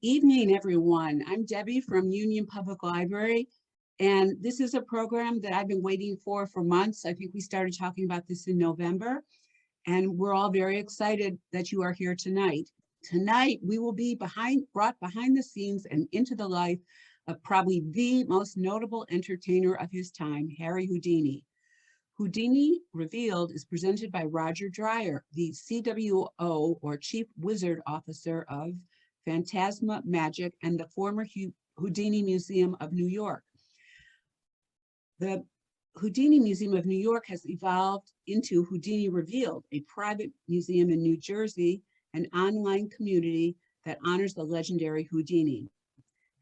Evening, everyone. I'm Debbie from Union Public Library, and this is a program that I've been waiting for months. I think we started talking about this in November, and we're all very excited that you are here tonight. Tonight, we will be brought behind the scenes and into the life of probably the most notable entertainer of his time, Harry Houdini. Houdini Revealed is presented by Roger Dreyer, the CWO, or Chief Wizard Officer of Fantasma Magic and the former Houdini Museum of New York. The Houdini Museum of New York has evolved into Houdini Revealed, a private museum in New Jersey, an online community that honors the legendary Houdini.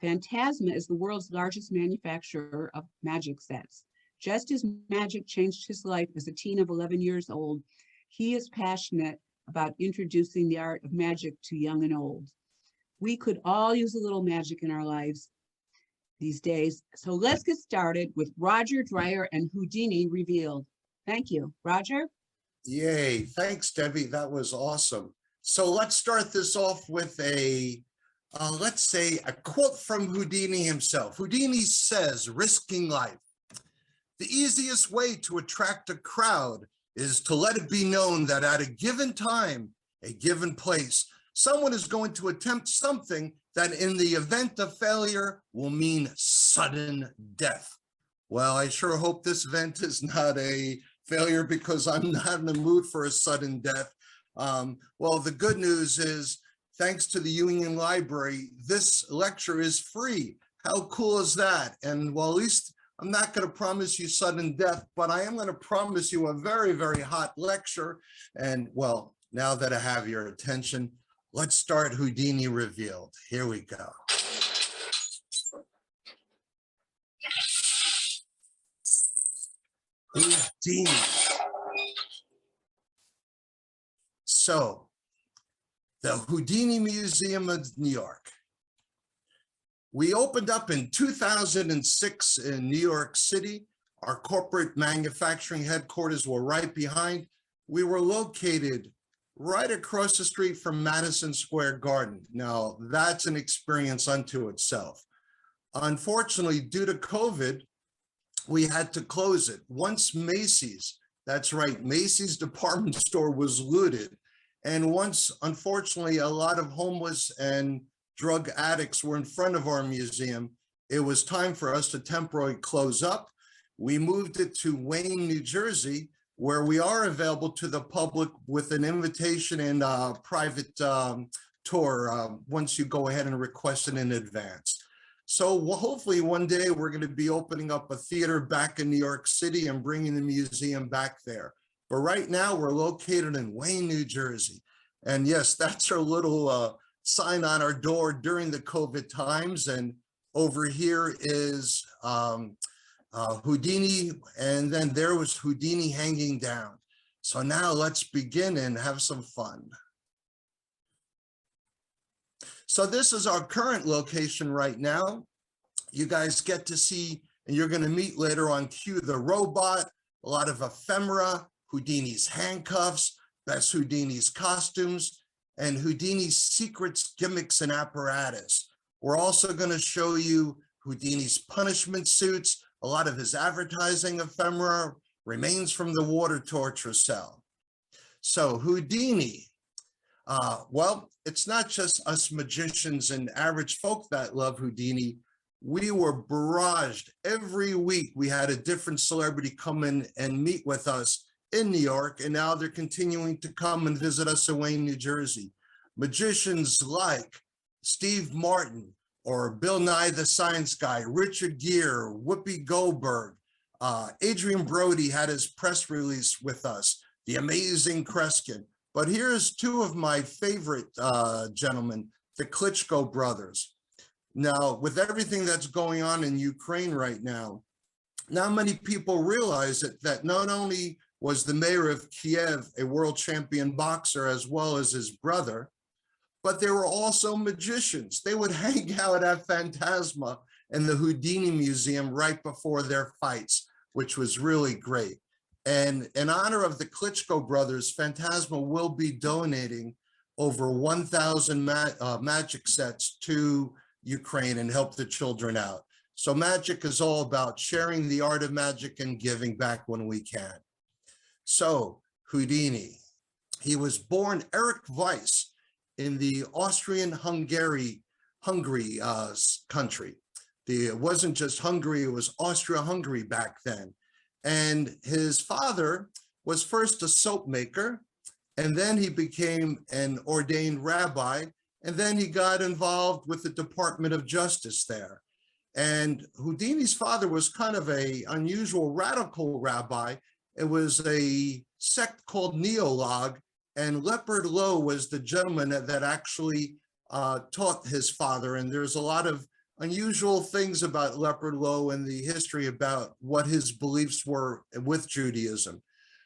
Fantasma is the world's largest manufacturer of magic sets. Just as magic changed his life as a teen of 11 years old, he is passionate about introducing the art of magic to young and old. We could all use a little magic in our lives these days. So let's get started with Roger Dreyer and Houdini Revealed. Thank you. Roger? Yay. Thanks, Debbie. That was awesome. So let's start this off with let's say a quote from Houdini himself. Houdini says, risking life. The easiest way to attract a crowd is to let it be known that at a given time, a given place, someone is going to attempt something that in the event of failure will mean sudden death. Well, I sure hope this event is not a failure because I'm not in the mood for a sudden death. Well, the good news is, thanks to the Union Library, this lecture is free. How cool is that? And well, at least I'm not going to promise you sudden death, but I am going to promise you a very, very hot lecture. And well, now that I have your attention, let's start Houdini Revealed. Here we go. Houdini. So, the Houdini Museum of New York. We opened up in 2006 in New York City. Our corporate manufacturing headquarters were right behind. We were located right across the street from Madison Square Garden. Now, that's an experience unto itself. Unfortunately, due to COVID, we had to close it. Once Macy's, that's right, Macy's department store was looted. And once, unfortunately, a lot of homeless and drug addicts were in front of our museum, it was time for us to temporarily close up. We moved it to Wayne, New Jersey, where we are available to the public with an invitation and a private tour once you go ahead and request it in advance. So hopefully one day we're going to be opening up a theater back in New York City and bringing the museum back there. But right now we're located in Wayne, New Jersey. And yes, that's our little sign on our door during the COVID times. And over here is Houdini, and then there was Houdini hanging down. So now let's begin and have some fun. So this is our current location right now. You guys get to see, and you're going to meet later on cue, the robot, a lot of ephemera, Houdini's handcuffs, Bess Houdini's costumes, and Houdini's secrets, gimmicks, and apparatus. We're also going to show you Houdini's punishment suits, a lot of his advertising ephemera, remains from the water torture cell. So Houdini, well, it's not just us magicians and average folk that love Houdini. We were barraged. Every week we had a different celebrity come in and meet with us in New York, and now they're continuing to come and visit us in Wayne, New Jersey. Magicians like Steve Martin, or Bill Nye the Science Guy, Richard Gere, Whoopi Goldberg, Adrian Brody had his press release with us, the amazing Kreskin. But here's two of my favorite gentlemen, the Klitschko brothers. Now, with everything that's going on in Ukraine right now, not many people realize that not only was the mayor of Kiev a world champion boxer as well as his brother, but they were also magicians. They would hang out at Fantasma and the Houdini Museum right before their fights, which was really great. And in honor of the Klitschko brothers, Fantasma will be donating over 1,000 magic sets to Ukraine and helped the children out. So magic is all about sharing the art of magic and giving back when we can. So Houdini, he was born Eric Weiss in the Austrian-Hungary country. It wasn't just Hungary, it was Austria-Hungary back then. And his father was first a soap maker, and then he became an ordained rabbi, and then he got involved with the Department of Justice there. And Houdini's father was kind of an unusual radical rabbi. It was a sect called Neolog, and Leopard Lowe was the gentleman that actually taught his father. And there's a lot of unusual things about Leopard Lowe and the history about what his beliefs were with Judaism.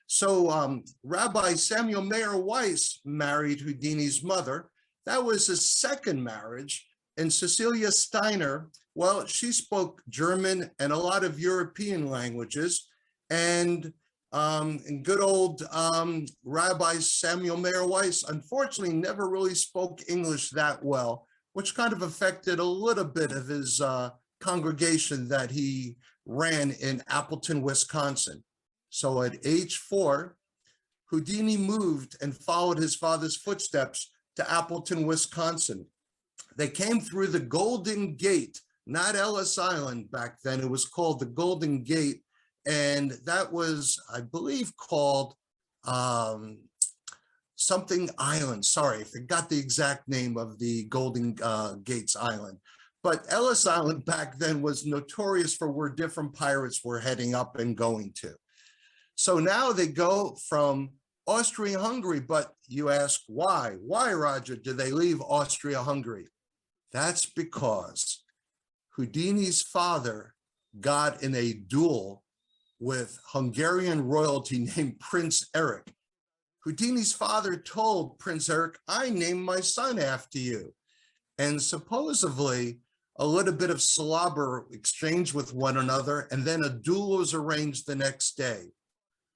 So Rabbi Samuel Mayer Weiss married Houdini's mother. That was his second marriage. And Cecilia Steiner, well, she spoke German and a lot of European languages. And good old Rabbi Samuel Mayer Weiss, unfortunately, never really spoke English that well, which kind of affected a little bit of his congregation that he ran in Appleton, Wisconsin. So at age 4, Houdini moved and followed his father's footsteps to Appleton, Wisconsin. They came through the Golden Gate, not Ellis Island back then. It was called the Golden Gate. And that was, I believe, called something Island. Sorry, I forgot the exact name of the Golden Gates Island. But Ellis Island back then was notorious for where different pirates were heading up and going to. So now they go from Austria-Hungary, but you ask why? Why, Roger, did they leave Austria-Hungary? That's because Houdini's father got in a duel with Hungarian royalty named Prince Eric. Houdini's father told Prince Eric, I named my son after you. And supposedly a little bit of slobber exchanged with one another, and then a duel was arranged the next day.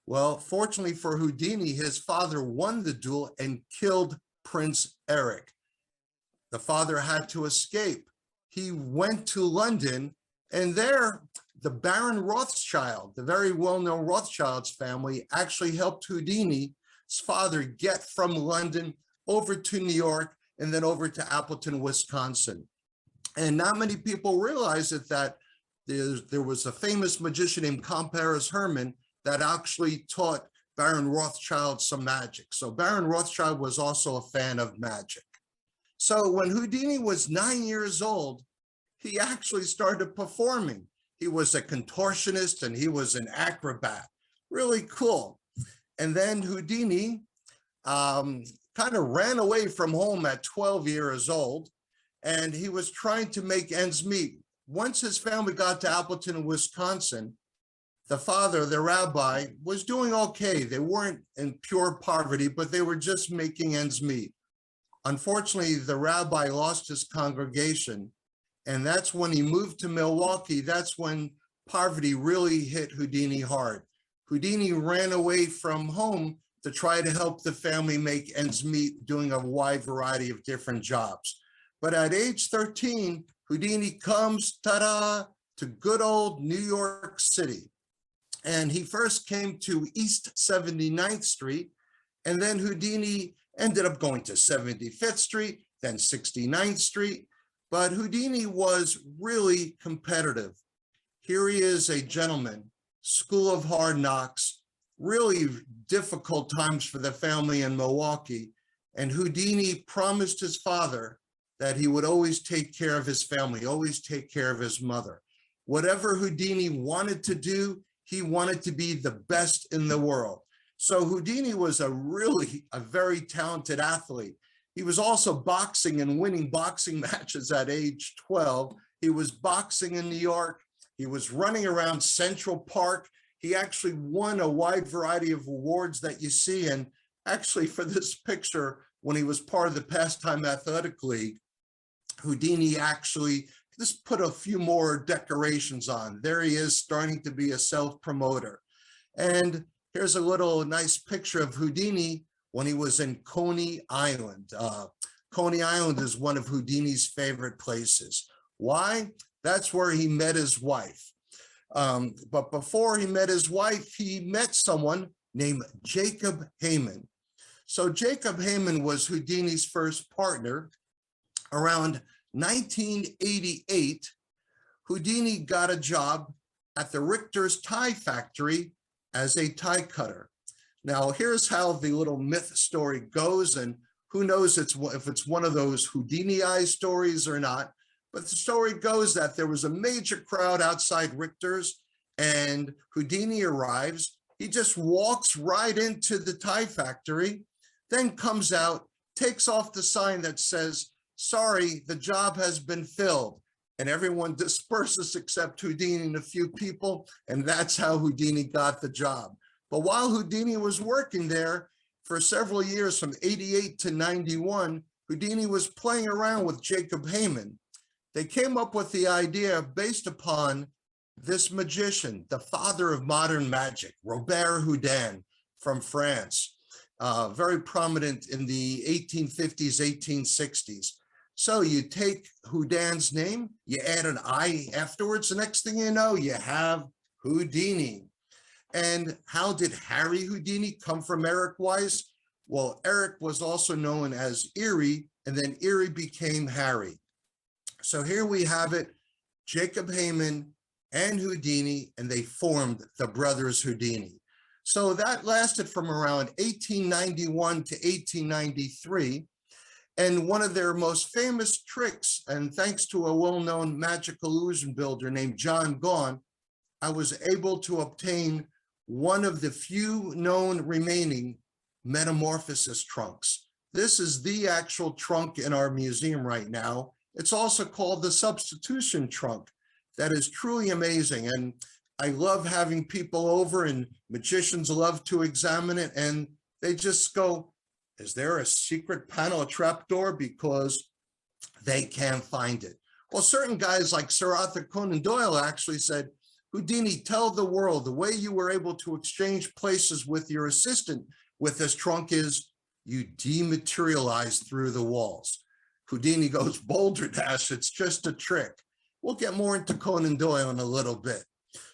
Well, fortunately for Houdini, his father won the duel and killed Prince Eric. The father had to escape. He went to London, and there the Baron Rothschild, the very well-known Rothschild's family, actually helped Houdini's father get from London over to New York and then over to Appleton, Wisconsin. And not many people realize that there was a famous magician named Comparis Herman that actually taught Baron Rothschild some magic. So Baron Rothschild was also a fan of magic. So when Houdini was 9 years old, he actually started performing. He was a contortionist and he was an acrobat. Really cool. And then Houdini kind of ran away from home at 12 years old, and he was trying to make ends meet. Once his family got to Appleton, Wisconsin, the father, the rabbi, was doing okay. They weren't in pure poverty, but they were just making ends meet. Unfortunately, the rabbi lost his congregation, and that's when he moved to Milwaukee. That's when poverty really hit Houdini hard. Houdini ran away from home to try to help the family make ends meet, doing a wide variety of different jobs. But at age 13, Houdini comes, ta-da, to good old New York City. And he first came to East 79th Street, and then Houdini ended up going to 75th Street, then 69th Street. But Houdini was really competitive. Here he is, a gentleman, School of Hard Knocks, really difficult times for the family in Milwaukee. And Houdini promised his father that he would always take care of his family, always take care of his mother. Whatever Houdini wanted to do, he wanted to be the best in the world. So Houdini was a very talented athlete. He was also boxing and winning boxing matches at age 12. He was boxing in New York. He was running around Central Park. He actually won a wide variety of awards that you see. And actually for this picture, when he was part of the Pastime Athletic League, Houdini actually just put a few more decorations on. There he is, starting to be a self-promoter. And here's a little nice picture of Houdini when he was in Coney Island. Coney Island is one of Houdini's favorite places. Why? That's where he met his wife. But before he met his wife, he met someone named Jacob Heyman. So Jacob Heyman was Houdini's first partner. Around 1988, Houdini got a job at the Richter's tie factory as a tie cutter. Now, here's how the little myth story goes, and who knows if it's one of those Houdini-ized stories or not, but the story goes that there was a major crowd outside Richter's, and Houdini arrives. He just walks right into the tie factory, then comes out, takes off the sign that says, "Sorry, the job has been filled." And everyone disperses except Houdini and a few people, and that's how Houdini got the job. But while Houdini was working there for several years, from 88 to 91, Houdini was playing around with Jacob Heyman. They came up with the idea based upon this magician, the father of modern magic, Robert Houdin from France, very prominent in the 1850s, 1860s. So you take Houdin's name, you add an I afterwards, the next thing you know, you have Houdini. And how did Harry Houdini come from Eric Weiss? Well, Eric was also known as Erie, and then Erie became Harry. So here we have it, Jacob Heyman and Houdini, and they formed the Brothers Houdini. So that lasted from around 1891 to 1893. And one of their most famous tricks, and thanks to a well-known magic illusion builder named John Gaughan, I was able to obtain one of the few known remaining metamorphosis trunks. This is the actual trunk in our museum right now. It's also called the substitution trunk. That is truly amazing. And I love having people over, and magicians love to examine it, and they just go, "Is there a secret panel, a trapdoor?" Because they can't find it. Well, certain guys like Sir Arthur Conan Doyle actually said, "Houdini, tell the world the way you were able to exchange places with your assistant with this trunk is you dematerialized through the walls." Houdini goes, "Boulder Dash, it's just a trick." We'll get more into Conan Doyle in a little bit.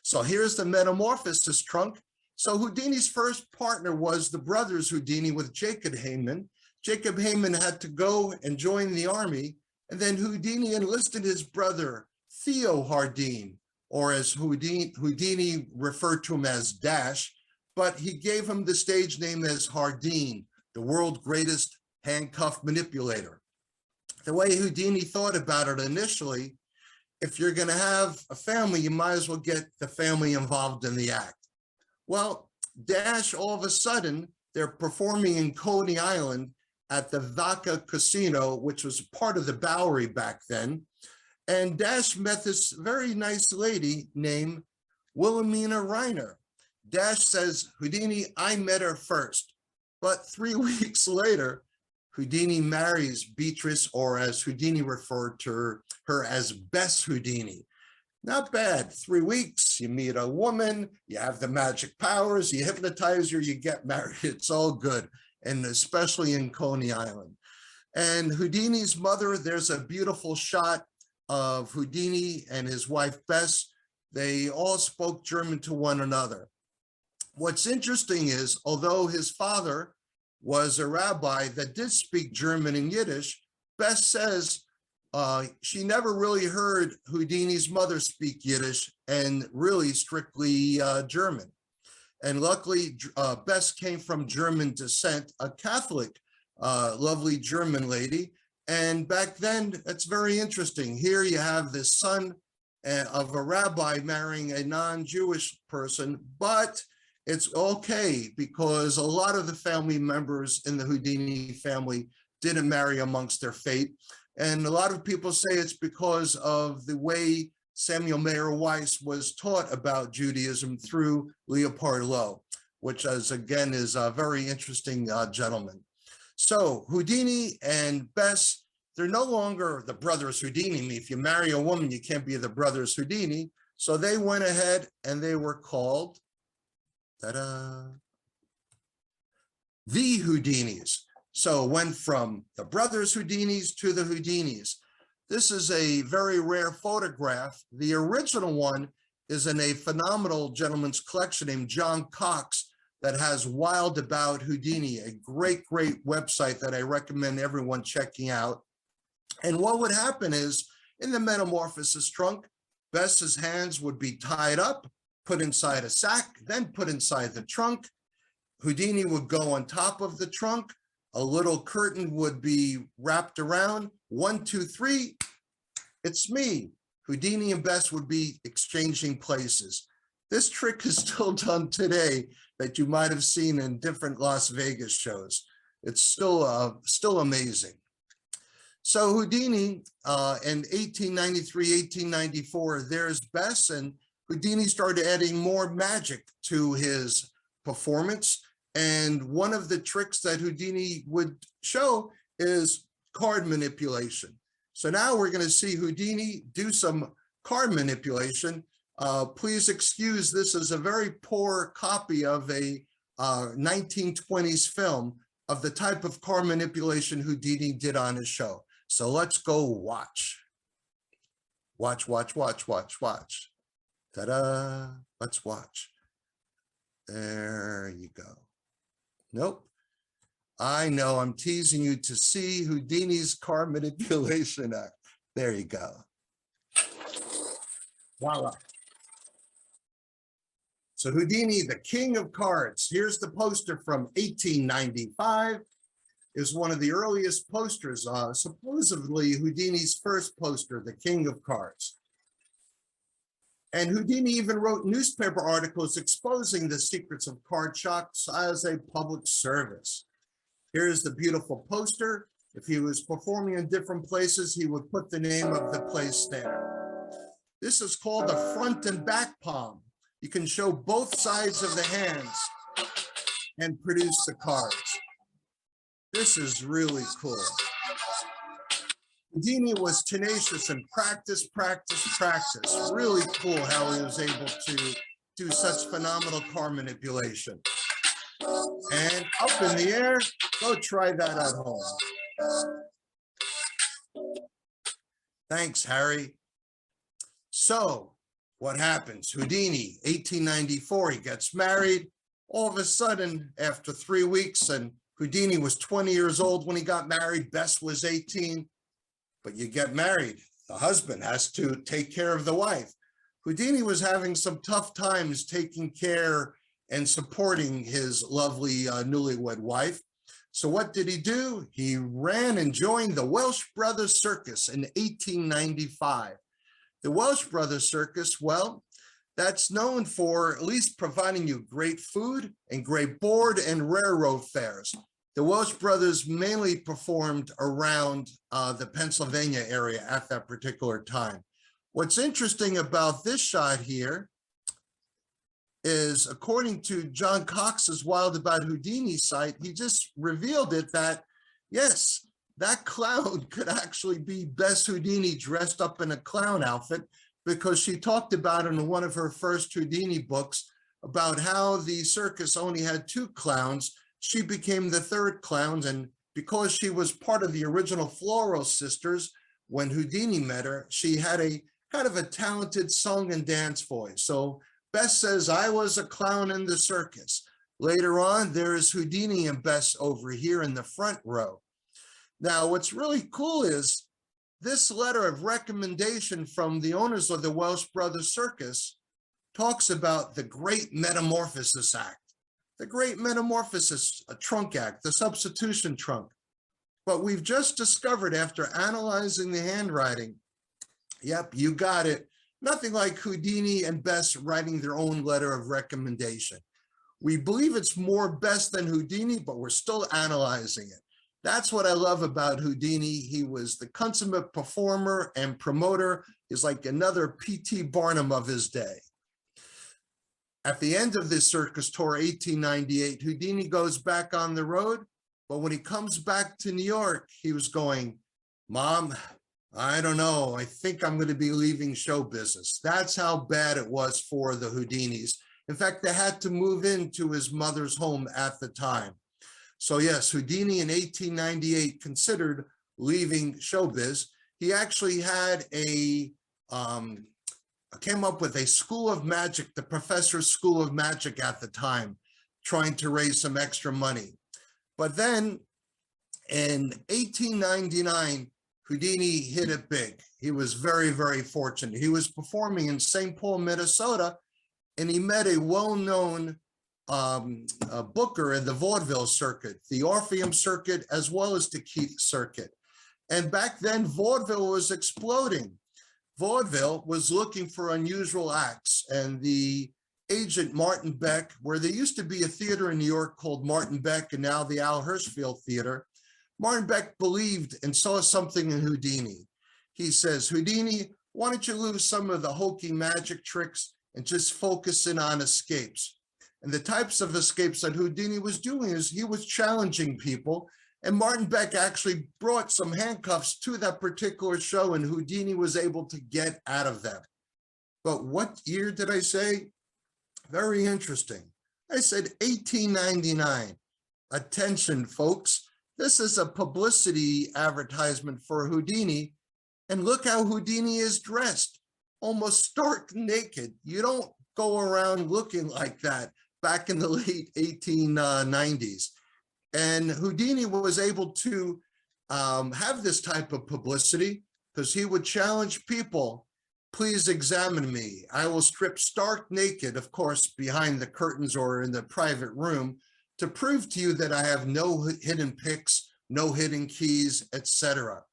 So here's the metamorphosis trunk. So Houdini's first partner was the Brothers Houdini with Jacob Heyman. Jacob Heyman had to go and join the army, and then Houdini enlisted his brother, Theo Hardin, or as Houdini referred to him as Dash, but he gave him the stage name as Hardin, the world's greatest handcuff manipulator. The way Houdini thought about it initially, if you're going to have a family, you might as well get the family involved in the act. Well, Dash, all of a sudden, they're performing in Coney Island at the Vaca Casino, which was part of the Bowery back then. And Dash met this very nice lady named Wilhelmina Reiner. Dash says, "Houdini, I met her first." But 3 weeks later, Houdini marries Beatrice, or as Houdini referred to her as Bess Houdini. Not bad. 3 weeks, you meet a woman, you have the magic powers, you hypnotize her, you get married. It's all good, and especially in Coney Island. And Houdini's mother, there's a beautiful shot of Houdini and his wife Bess. They all spoke German to one another. What's interesting is, although his father was a rabbi that did speak German and Yiddish, Bess says she never really heard Houdini's mother speak Yiddish and really strictly German. And luckily, Bess came from German descent, a Catholic, lovely German lady. And back then, it's very interesting. Here you have the son of a rabbi marrying a non-Jewish person, but it's okay because a lot of the family members in the Houdini family didn't marry amongst their fate. And a lot of people say it's because of the way Samuel Mayer Weiss was taught about Judaism through Leopold Lowe, which again is a very interesting gentleman. So Houdini and Bess, they're no longer the Brothers Houdini. If you marry a woman, you can't be the Brothers Houdini. So they went ahead and they were called, ta-da, the Houdinis. So it went from the brothers Houdinis to the Houdinis. This is a very rare photograph. The original one is in a phenomenal gentleman's collection named John Cox that has Wild About Houdini, a great, great website that I recommend everyone checking out. And what would happen is, in the metamorphosis trunk, Bess's hands would be tied up, put inside a sack, then put inside the trunk. Houdini would go on top of the trunk. A little curtain would be wrapped around. 1, 2, 3, it's me. Houdini and Bess would be exchanging places. This trick is still done today that you might have seen in different Las Vegas shows. It's still amazing. So Houdini in 1893, 1894, there's Bess, and Houdini started adding more magic to his performance. And one of the tricks that Houdini would show is card manipulation. So now we're going to see Houdini do some card manipulation. Please excuse, this is a very poor copy of a 1920s film of the type of card manipulation Houdini did on his show. So let's go watch. Watch, watch, watch, watch, watch. Ta-da, let's watch. There you go. Nope. I know, I'm teasing you to see Houdini's card manipulation act. There you go. Voila. So Houdini, the king of cards. Here's the poster from 1895. Is one of the earliest posters, supposedly Houdini's first poster, the king of cards. And Houdini even wrote newspaper articles exposing the secrets of card sharks as a public service. Here's the beautiful poster. If he was performing in different places, he would put the name of the place there. This is called the front and back palm. You can show both sides of the hands and produce the cards. This is really cool. Houdini was tenacious and practice. Really cool how he was able to do such phenomenal card manipulation. And up in the air, go try that at home. Thanks, Harry. So what happens? Houdini, 1894, he gets married. All of a sudden, after 3 weeks, and Houdini was 20 years old when he got married, Bess was 18. But you get married, the husband has to take care of the wife. Houdini was having some tough times taking care and supporting his lovely newlywed wife. So what did he do? He ran and joined the Welsh Brothers Circus in 1895. The Welsh Brothers Circus, well, that's known for at least providing you great food and great board and railroad fares. The Welsh Brothers mainly performed around the Pennsylvania area at that particular time. What's interesting about this shot here is, according to John Cox's Wild About Houdini site, he just revealed it that, yes, that clown could actually be Bess Houdini dressed up in a clown outfit, because she talked about in one of her first Houdini books about how the circus only had 2 clowns. She became the 3rd clown, and because she was part of the original Floral Sisters, when Houdini met her, she had a kind of a talented song and dance voice. So Bess says, I was a clown in the circus. Later on, there is Houdini and Bess over here in the front row. Now, what's really cool is this letter of recommendation from the owners of the Welsh Brothers Circus talks about the Great Metamorphosis Act. The Great Metamorphosis Trunk Act, the substitution trunk. But we've just discovered, after analyzing the handwriting, yep, you got it, nothing like Houdini and Bess writing their own letter of recommendation. We believe it's more Bess than Houdini, but we're still analyzing it. That's what I love about Houdini. He was the consummate performer and promoter. He's like another P.T. Barnum of his day. At the end of this circus tour, 1898, Houdini goes back on the road, but when he comes back to New York, he was going, Mom, I don't know, I think I'm going to be leaving show business. That's how bad it was for the Houdinis. In fact, they had to move into his mother's home at the time. So yes, Houdini in 1898 considered leaving showbiz. He actually had came up with a school of magic, the professor's school of magic at the time, trying to raise some extra money. But then in 1899, Houdini hit it big. He was very, very fortunate. He was performing in St. Paul, Minnesota, and he met a well-known booker in the Vaudeville circuit, the Orpheum circuit, as well as the Keith circuit. And back then, Vaudeville was exploding. Vaudeville was looking for unusual acts, and the agent Martin Beck, where there used to be a theater in New York called Martin Beck and now the Al Hirschfeld Theater, Martin Beck believed and saw something in Houdini. He says, Houdini, why don't you lose some of the hokey magic tricks and just focus in on escapes? And the types of escapes that Houdini was doing is he was challenging people. And Martin Beck actually brought some handcuffs to that particular show, and Houdini was able to get out of them. But what year did I say? Very interesting. I said 1899. Attention, folks. This is a publicity advertisement for Houdini. And look how Houdini is dressed, almost stark naked. You don't go around looking like that back in the late 1890s. And Houdini was able to have this type of publicity because he would challenge people, please examine me. I will strip stark naked, of course, behind the curtains or in the private room to prove to you that I have no hidden picks, no hidden keys, etc.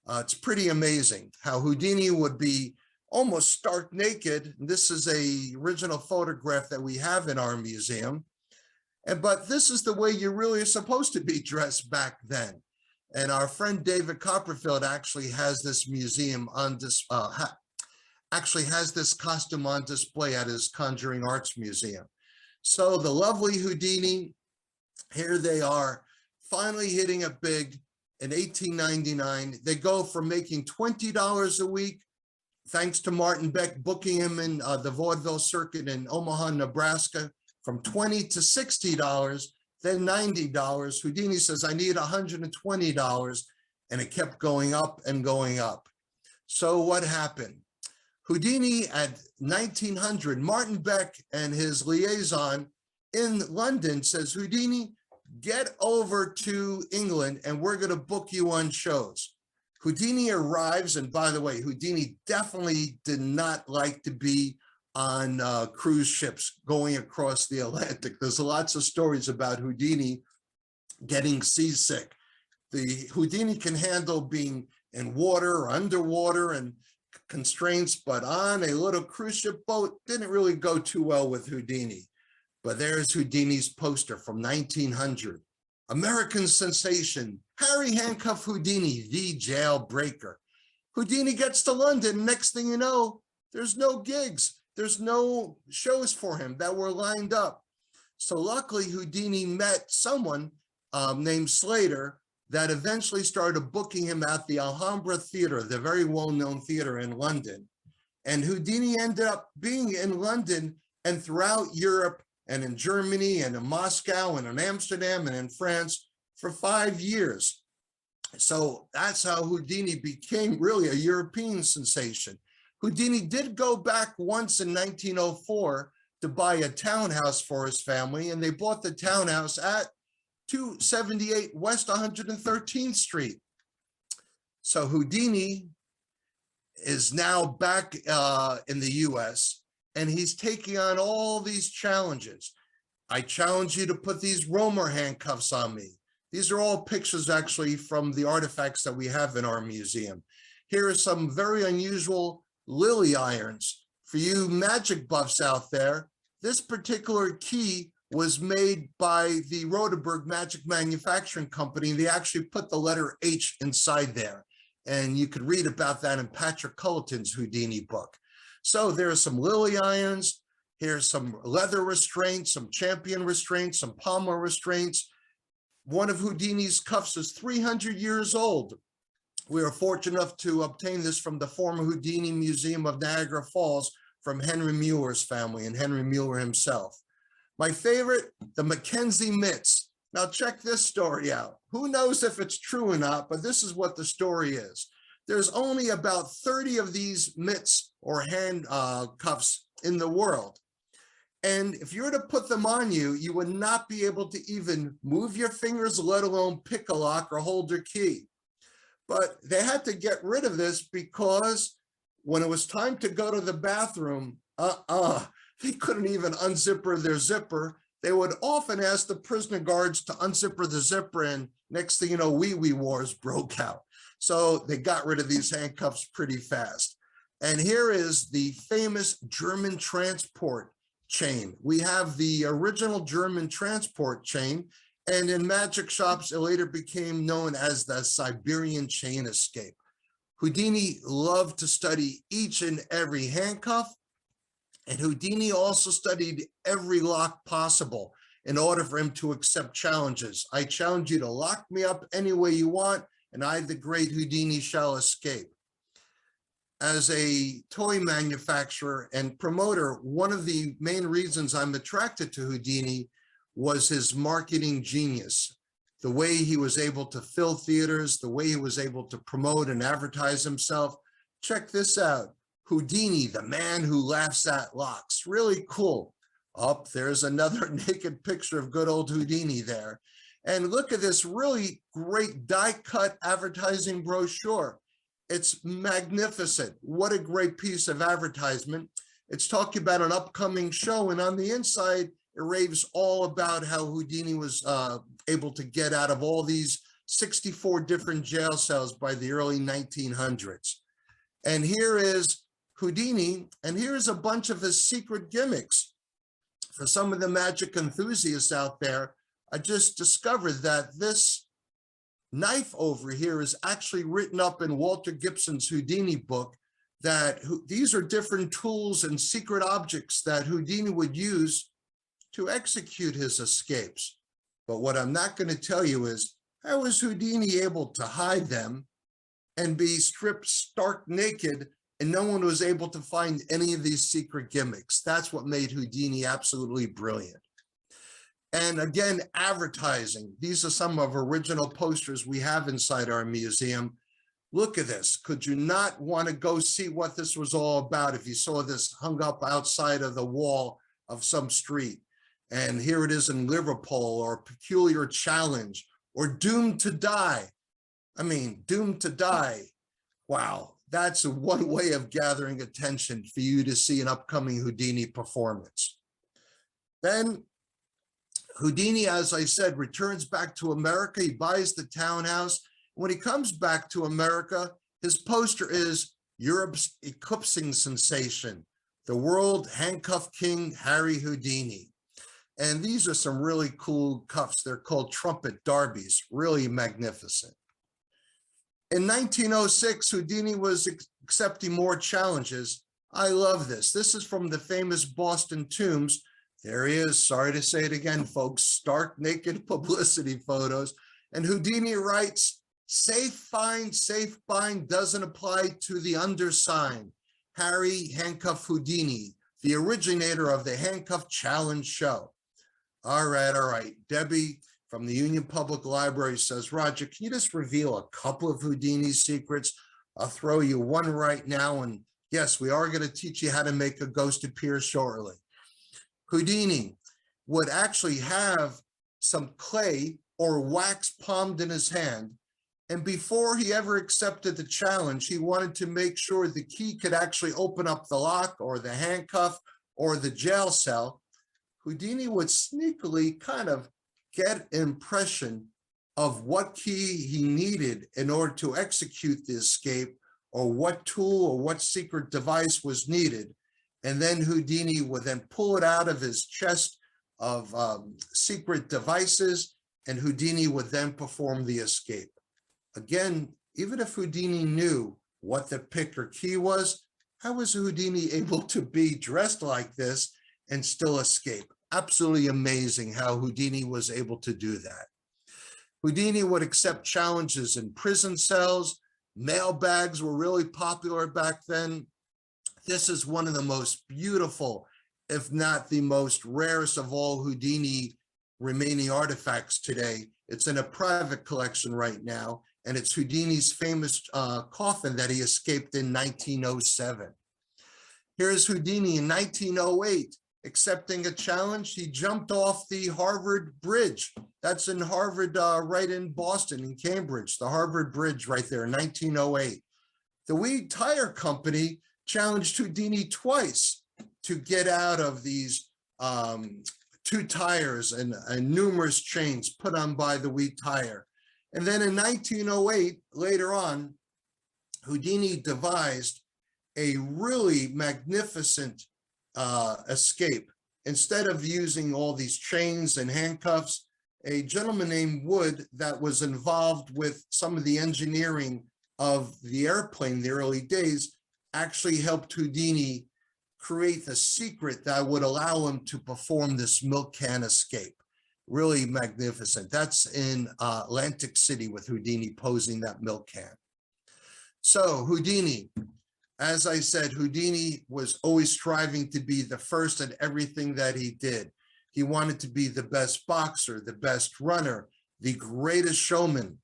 It's pretty amazing how Houdini would be almost stark naked. This is a original photograph that we have in our museum. But this is the way you really are supposed to be dressed back then. And our friend David Copperfield actually has this museum on actually has this costume on display at his Conjuring Arts Museum. So the lovely Houdini, here they are, finally hitting it big in 1899. They go from making $20 a week, thanks to Martin Beck booking him in the Vaudeville circuit in Omaha, Nebraska, from $20 to $60, then $90. Houdini says, I need $120, and it kept going up and going up. So what happened? Houdini at 1900, Martin Beck and his liaison in London says, Houdini, get over to England and we're going to book you on shows. Houdini arrives, and by the way, Houdini definitely did not like to be on cruise ships going across the Atlantic. There's lots of stories about Houdini getting seasick. The Houdini can handle being in water or underwater and constraints, but on a little cruise ship boat didn't really go too well with Houdini. But there's Houdini's poster from 1900. American sensation, Harry Handcuff Houdini, the jailbreaker. Houdini gets to London, next thing you know, there's no gigs. There's no shows for him that were lined up. So luckily Houdini met someone named Slater that eventually started booking him at the Alhambra Theater, the very well-known theater in London. And Houdini ended up being in London and throughout Europe and in Germany and in Moscow and in Amsterdam and in France for 5 years. So that's how Houdini became really a European sensation. Houdini did go back once in 1904 to buy a townhouse for his family, and they bought the townhouse at 278 West 113th Street. So Houdini is now back in the US, and he's taking on all these challenges. I challenge you to put these Romer handcuffs on me. These are all pictures actually from the artifacts that we have in our museum. Here are some very unusual lily irons. For you magic buffs out there, this particular key was made by the Rodeberg Magic Manufacturing Company. They actually put the letter H inside there. And you could read about that in Patrick Culleton's Houdini book. So there are some lily irons. Here's some leather restraints, some champion restraints, some pommel restraints. One of Houdini's cuffs is 300 years old. We are fortunate enough to obtain this from the former Houdini Museum of Niagara Falls from Henry Mueller's family and Henry Mueller himself. My favorite, the Mackenzie mitts. Now check this story out. Who knows if it's true or not, but this is what the story is. There's only about 30 of these mitts or handcuffs in the world. And if you were to put them on you, you would not be able to even move your fingers, let alone pick a lock or hold your key. But they had to get rid of this because when it was time to go to the bathroom, they couldn't even unzipper their zipper. They would often ask the prisoner guards to unzipper the zipper, and next thing you know, wee-wee wars broke out. So they got rid of these handcuffs pretty fast. And here is the famous German transport chain. We have the original German transport chain, and in magic shops, it later became known as the Siberian chain escape. Houdini loved to study each and every handcuff, and Houdini also studied every lock possible in order for him to accept challenges. I challenge you to lock me up any way you want, and I, the great Houdini, shall escape. As a toy manufacturer and promoter, one of the main reasons I'm attracted to Houdini was his marketing genius. The way he was able to fill theaters, the way he was able to promote and advertise himself. Check this out. Houdini, the man who laughs at locks. Really cool. Oh, there's another naked picture of good old Houdini there. And look at this really great die-cut advertising brochure. It's magnificent. What a great piece of advertisement. It's talking about an upcoming show, and on the inside, it raves all about how Houdini was able to get out of all these 64 different jail cells by the early 1900s. And here is Houdini, and here's a bunch of his secret gimmicks. For some of the magic enthusiasts out there, I just discovered that this knife over here is actually written up in Walter Gibson's Houdini book, that these are different tools and secret objects that Houdini would use to execute his escapes. But what I'm not going to tell you is, how was Houdini able to hide them and be stripped stark naked and no one was able to find any of these secret gimmicks? That's what made Houdini absolutely brilliant. And again, advertising. These are some of original posters we have inside our museum. Look at this. Could you not want to go see what this was all about if you saw this hung up outside of the wall of some street? And here it is in Liverpool, or Peculiar Challenge, or Doomed to Die. I mean, Doomed to Die. Wow, that's one way of gathering attention for you to see an upcoming Houdini performance. Then Houdini, as I said, returns back to America. He buys the townhouse. When he comes back to America, his poster is Europe's eclipsing sensation, the world handcuff king, Harry Houdini. And these are some really cool cuffs. They're called trumpet derbies, really magnificent. In 1906, Houdini was accepting more challenges. I love this. This is from the famous Boston Tombs. There he is. Sorry to say it again, folks. Stark naked publicity photos. And Houdini writes, safe bind doesn't apply to the undersigned. Harry Handcuff Houdini, the originator of the Handcuff Challenge show. All right. Debbie from the Union Public Library says, Roger, can you just reveal a couple of Houdini's secrets? I'll throw you one right now. And yes, we are going to teach you how to make a ghost appear shortly. Houdini would actually have some clay or wax palmed in his hand. And before he ever accepted the challenge, he wanted to make sure the key could actually open up the lock or the handcuff or the jail cell. Houdini would sneakily kind of get an impression of what key he needed in order to execute the escape, or what tool or what secret device was needed. And then Houdini would then pull it out of his chest of secret devices, and Houdini would then perform the escape. Again, even if Houdini knew what the pick or key was, how was Houdini able to be dressed like this and still escape? Absolutely amazing how Houdini was able to do that. Houdini would accept challenges in prison cells. Mailbags were really popular back then. This is one of the most beautiful, if not the most rarest of all Houdini remaining artifacts today. It's in a private collection right now, and it's Houdini's famous coffin that he escaped in 1907. Here's Houdini in 1908, accepting a challenge. He jumped off the Harvard Bridge. That's in Harvard, right in Boston, in Cambridge, the Harvard Bridge right there in 1908. The Weed Tire Company challenged Houdini twice to get out of these two tires and numerous chains put on by the Weed Tire. And then in 1908, later on, Houdini devised a really magnificent escape. Instead of using all these chains and handcuffs, a gentleman named Wood that was involved with some of the engineering of the airplane in the early days actually helped Houdini create the secret that would allow him to perform this milk can escape. Really magnificent. That's in Atlantic City with Houdini posing that milk can. So Houdini, as I said, Houdini was always striving to be the first at everything that he did. He wanted to be the best boxer, the best runner, the greatest showman.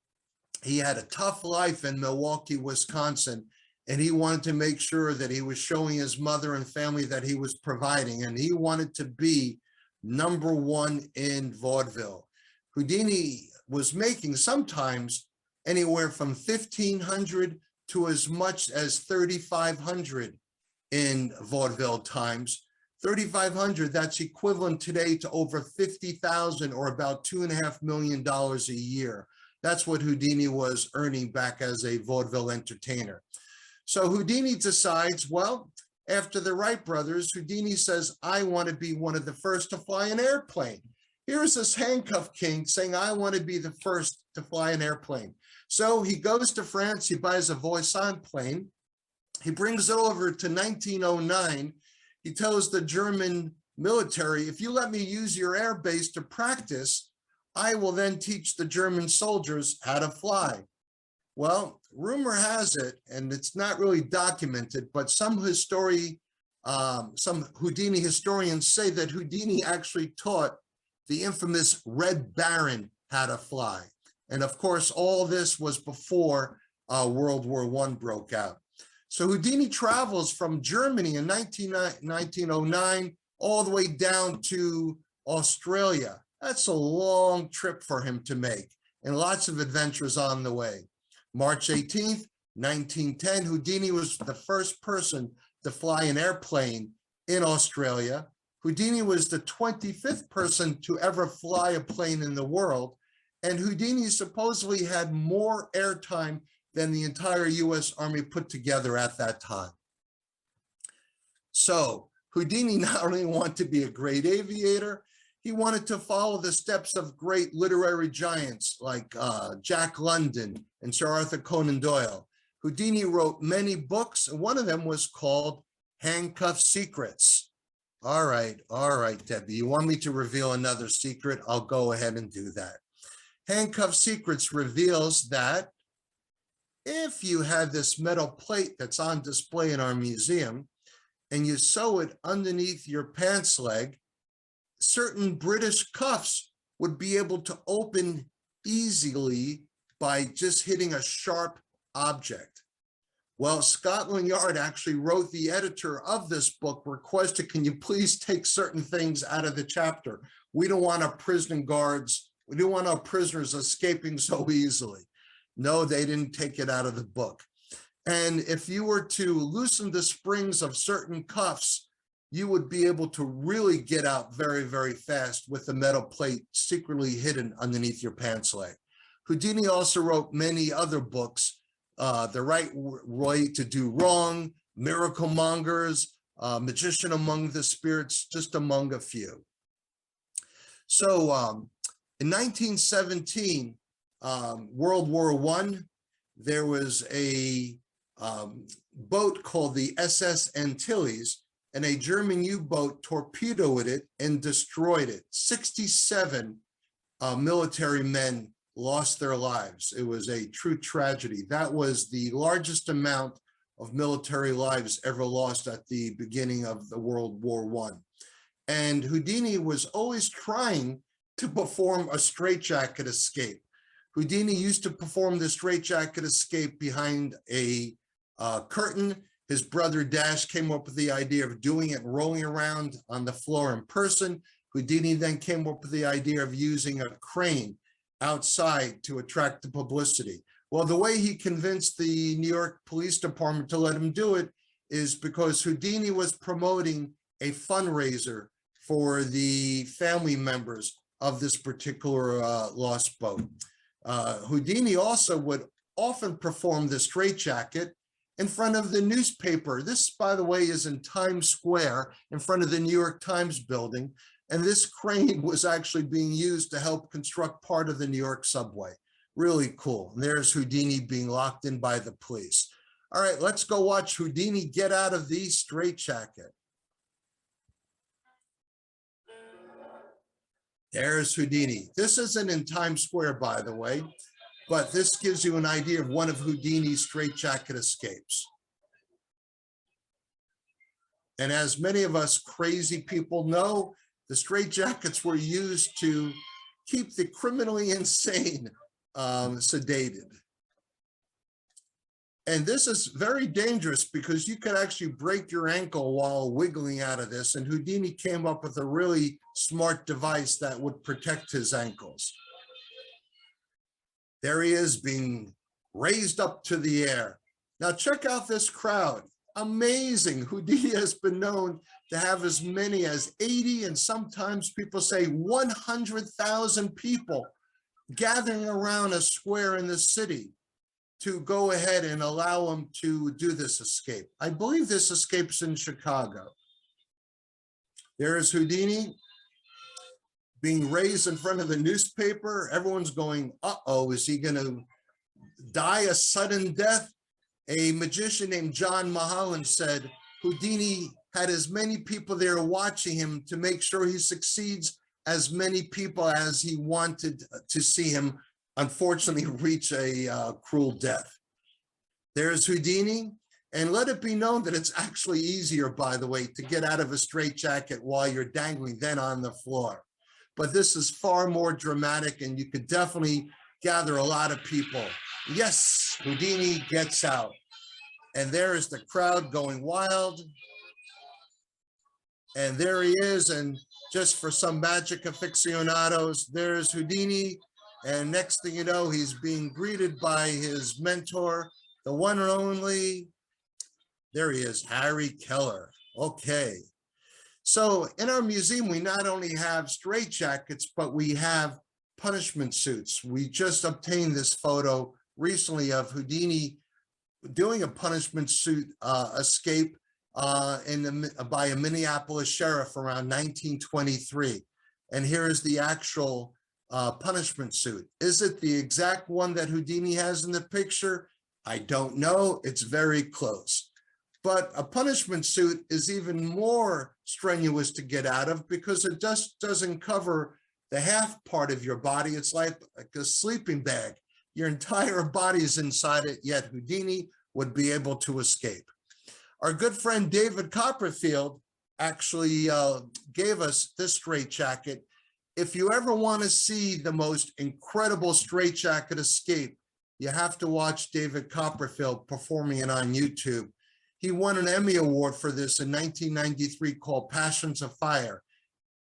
He had a tough life in Milwaukee, Wisconsin, and he wanted to make sure that he was showing his mother and family that he was providing, and he wanted to be #1 in vaudeville. Houdini was making sometimes anywhere from $1,500 to as much as $3,500 in vaudeville times. $3,500, that's equivalent today to over $50,000 or about $2.5 million a year. That's what Houdini was earning back as a vaudeville entertainer. So Houdini decides, well, after the Wright brothers, Houdini says, I want to be one of the first to fly an airplane. Here's this handcuff king saying, I want to be the first to fly an airplane. So he goes to France, he buys a Voisin plane, he brings it over to 1909. He tells the German military, if you let me use your air base to practice, I will then teach the German soldiers how to fly. Well, rumor has it, and it's not really documented, but some Houdini historians say that Houdini actually taught the infamous Red Baron how to fly. And of course, all this was before World War I broke out. So Houdini travels from Germany in 1909 all the way down to Australia. That's a long trip for him to make, and lots of adventures on the way. March 18th, 1910, Houdini was the first person to fly an airplane in Australia. Houdini was the 25th person to ever fly a plane in the world, and Houdini supposedly had more airtime than the entire US Army put together at that time. So Houdini not only wanted to be a great aviator, he wanted to follow the steps of great literary giants like Jack London and Sir Arthur Conan Doyle. Houdini wrote many books, and one of them was called Handcuff Secrets. All right, Debbie, you want me to reveal another secret? I'll go ahead and do that. Handcuff Secrets reveals that if you had this metal plate that's on display in our museum and you sew it underneath your pants leg, certain British cuffs would be able to open easily by just hitting a sharp object. Well, Scotland Yard actually wrote the editor of this book requested, can you please take certain things out of the chapter? We don't want our prison guards, we don't want our prisoners escaping so easily. No, they didn't take it out of the book. And if you were to loosen the springs of certain cuffs, you would be able to really get out very, very fast with the metal plate secretly hidden underneath your pants leg. Houdini also wrote many other books, The Right Way to Do Wrong, Miracle Mongers, Magician Among the Spirits, just among a few. So in 1917, World War I, there was a boat called the SS Antilles, and a German U-boat torpedoed it and destroyed it. 67 military men lost their lives. It was a true tragedy. That was the largest amount of military lives ever lost at the beginning of the World War I. And Houdini was always trying to perform a straitjacket escape. Houdini used to perform the straitjacket escape behind a curtain. His brother Dash came up with the idea of doing it rolling around on the floor in person. Houdini then came up with the idea of using a crane outside to attract the publicity. Well, the way he convinced the New York Police Department to let him do it is because Houdini was promoting a fundraiser for the family members of this particular lost boat. Houdini also would often perform the straitjacket in front of the newspaper. This, by the way, is in Times Square in front of the New York Times building. And this crane was actually being used to help construct part of the New York subway. Really cool. And there's Houdini being locked in by the police. All right, let's go watch Houdini get out of the straitjacket. There's Houdini. This isn't in Times Square, by the way, but this gives you an idea of one of Houdini's straitjacket escapes. And as many of us crazy people know, the straitjackets were used to keep the criminally insane sedated. And this is very dangerous because you could actually break your ankle while wiggling out of this. And Houdini came up with a really smart device that would protect his ankles. There he is being raised up to the air. Now check out this crowd. Amazing. Houdini has been known to have as many as 80 and sometimes people say 100,000 people gathering around a square in the city to go ahead and allow him to do this escape. I believe this escape's in Chicago. There is Houdini being raised in front of the newspaper. Everyone's going, uh-oh, is he gonna die a sudden death? A magician named John Mulholland said Houdini had as many people there watching him to make sure he succeeds as many people as he wanted to see him unfortunately reach a cruel death. There's Houdini, and let it be known that it's actually easier, by the way, to get out of a straitjacket while you're dangling than on the floor. But this is far more dramatic, and you could definitely gather a lot of people. Yes, Houdini gets out. And there is the crowd going wild. And there he is, and just for some magic aficionados, there's Houdini. And next thing you know, he's being greeted by his mentor, the one and only, there he is, Harry Keller. Okay. So in our museum, we not only have straitjackets, but we have punishment suits. We just obtained this photo recently of Houdini doing a punishment suit escape by a Minneapolis sheriff around 1923. And here is the actual punishment suit. Is it the exact one that Houdini has in the picture? I don't know. It's very close. But a punishment suit is even more strenuous to get out of because it just doesn't cover the half part of your body. It's like a sleeping bag. Your entire body is inside it, yet Houdini would be able to escape. Our good friend David Copperfield actually gave us this straitjacket. If you ever want to see the most incredible straitjacket escape, you have to watch David Copperfield performing it on YouTube. He won an Emmy Award for this in 1993 called Passions of Fire.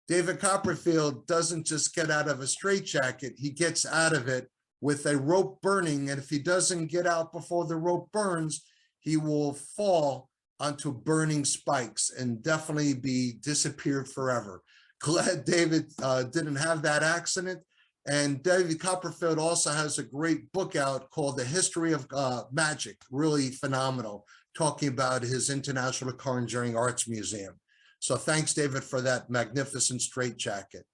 David Copperfield doesn't just get out of a straitjacket, he gets out of it with a rope burning, and if he doesn't get out before the rope burns, he will fall onto burning spikes and definitely be disappeared forever. Glad David didn't have that accident. And David Copperfield also has a great book out called The History of Magic, really phenomenal, talking about his International Conjuring Arts Museum. So thanks, David, for that magnificent straitjacket.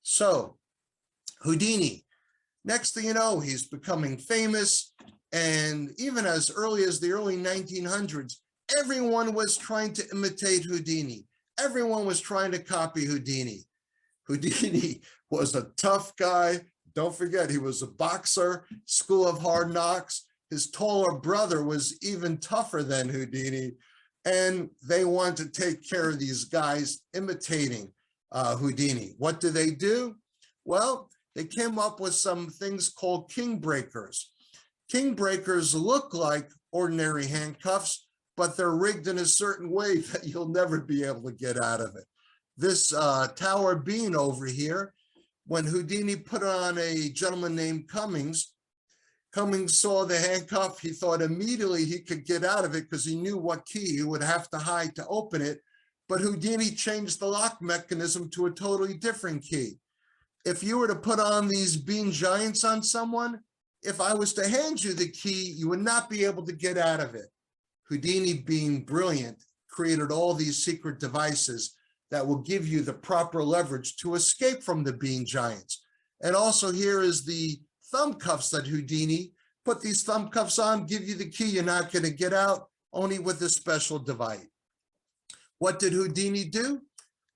So Houdini, next thing you know, he's becoming famous. And even as early as the early 1900s, everyone was trying to imitate Houdini. Everyone was trying to copy Houdini. Houdini was a tough guy. Don't forget, he was a boxer, School of Hard Knocks. His taller brother was even tougher than Houdini. And they wanted to take care of these guys imitating Houdini. What do? Well, they came up with some things called king breakers. King breakers look like ordinary handcuffs, but they're rigged in a certain way that you'll never be able to get out of it. This tower bean over here, when Houdini put on a gentleman named Cummings, Cummings saw the handcuff. He thought immediately he could get out of it because he knew what key he would have to hide to open it. But Houdini changed the lock mechanism to a totally different key. If you were to put on these bean giants on someone, if I was to hand you the key, you would not be able to get out of it. Houdini, being brilliant, created all these secret devices that will give you the proper leverage to escape from the bean giants. And also here is the thumb cuffs that Houdini put. These thumb cuffs on, give you the key, you're not going to get out, only with a special device. What did Houdini do?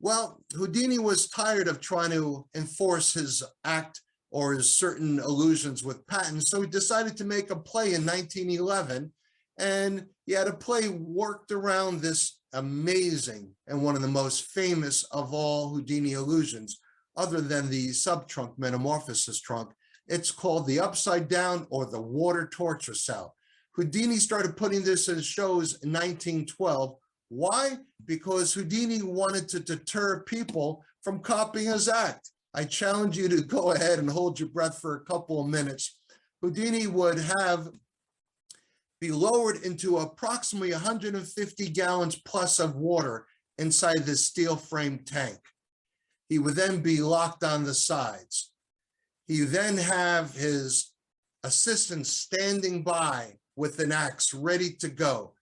Well, Houdini was tired of trying to enforce his act or his certain illusions with patents, so he decided to make a play in 1911, and he had a play worked around this amazing and one of the most famous of all Houdini illusions, other than the sub-trunk metamorphosis trunk. It's called the upside down or the water torture cell. Houdini started putting this in shows in 1912. Why? Because Houdini wanted to deter people from copying his act. I challenge you to go ahead and hold your breath for a couple of minutes. Houdini would be lowered into approximately 150 gallons plus of water inside this steel framed tank. He would then be locked on the sides. He then have his assistant standing by with an axe ready to go.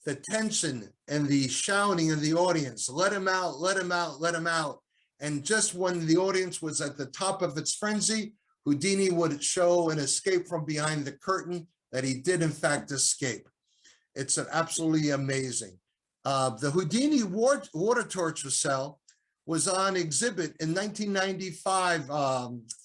The tension and the shouting in the audience, let him out, let him out, let him out. And just when the audience was at the top of its frenzy, Houdini would show an escape from behind the curtain that he did in fact escape. It's absolutely amazing. The Houdini water torture cell was on exhibit in 1995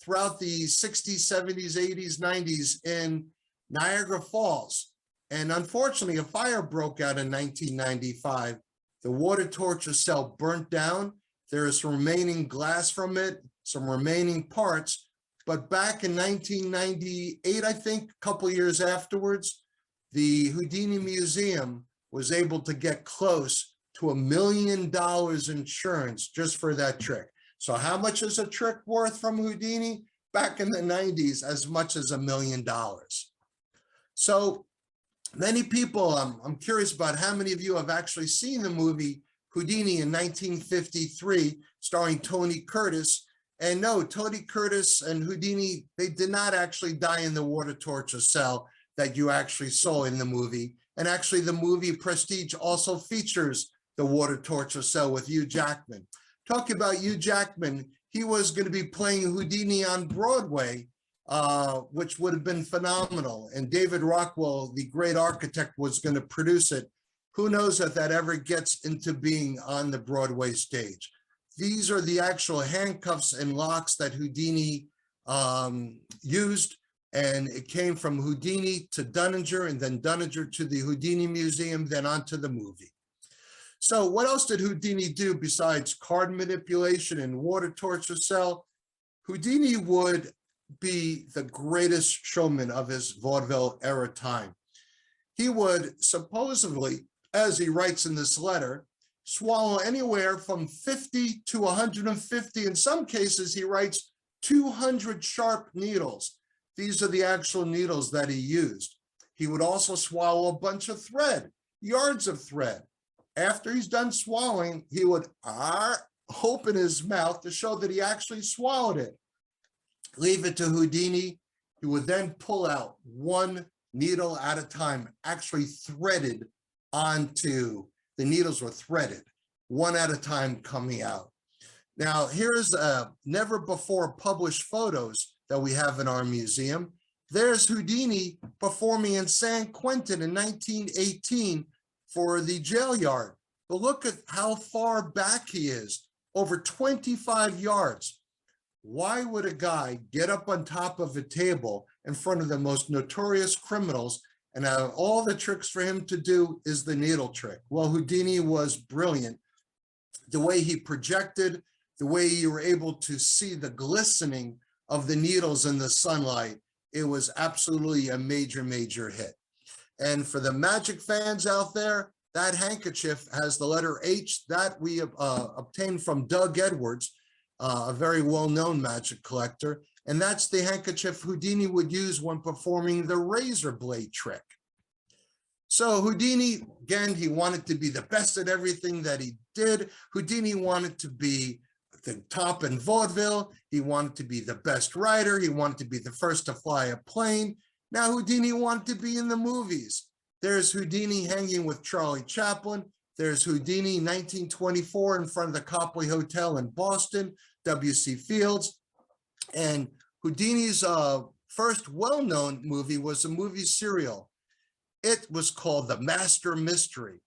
throughout the 60s, 70s, 80s, 90s in Niagara Falls. And unfortunately, a fire broke out in 1995. The water torture cell burnt down. There is some remaining glass from it, some remaining parts. But back in 1998, I think, a couple years afterwards, the Houdini Museum was able to get close to $1 million insurance just for that trick. So how much is a trick worth from Houdini? Back in the 90s, as much as $1 million. So many people, I'm curious about how many of you have actually seen the movie Houdini in 1953, starring Tony Curtis. And no, Tony Curtis and Houdini, they did not actually die in the water torture cell that you actually saw in the movie. And actually the movie Prestige also features the water torture cell with Hugh Jackman. Talking about Hugh Jackman, he was going to be playing Houdini on Broadway, which would have been phenomenal. And David Rockwell, the great architect, was going to produce it. Who knows if that ever gets into being on the Broadway stage. These are the actual handcuffs and locks that Houdini used. And it came from Houdini to Dunninger, and then Dunninger to the Houdini Museum, then onto the movie. So what else did Houdini do besides card manipulation and water torture cell? Houdini would be the greatest showman of his vaudeville era time. He would supposedly, as he writes in this letter, swallow anywhere from 50 to 150. In some cases, he writes 200 sharp needles. These are the actual needles that he used. He would also swallow a bunch of thread, yards of thread. After he's done swallowing, he would open his mouth to show that he actually swallowed it. Leave it to Houdini. He would then pull out one needle at a time, actually threaded onto, the needles were threaded, one at a time coming out. Now, here's never before published photos that we have in our museum. There's Houdini performing in San Quentin in 1918 for the jail yard. But look at how far back he is, over 25 yards. Why would a guy get up on top of a table in front of the most notorious criminals and all the tricks for him to do is the needle trick? Well, Houdini was brilliant. The way he projected, the way you were able to see the glistening of the needles in the sunlight. It was absolutely a major, major hit. And for the magic fans out there, that handkerchief has the letter H that we obtained from Doug Edwards, a very well-known magic collector. And that's the handkerchief Houdini would use when performing the razor blade trick. So Houdini, again, he wanted to be the best at everything that he did. Houdini wanted to be the top in vaudeville. He wanted to be the best writer. He wanted to be the first to fly a plane. Now Houdini wanted to be in the movies. There's Houdini hanging with Charlie Chaplin. There's Houdini 1924 in front of the Copley Hotel in Boston, W.C. Fields. And Houdini's first well-known movie was a movie serial. It was called The Master Mystery.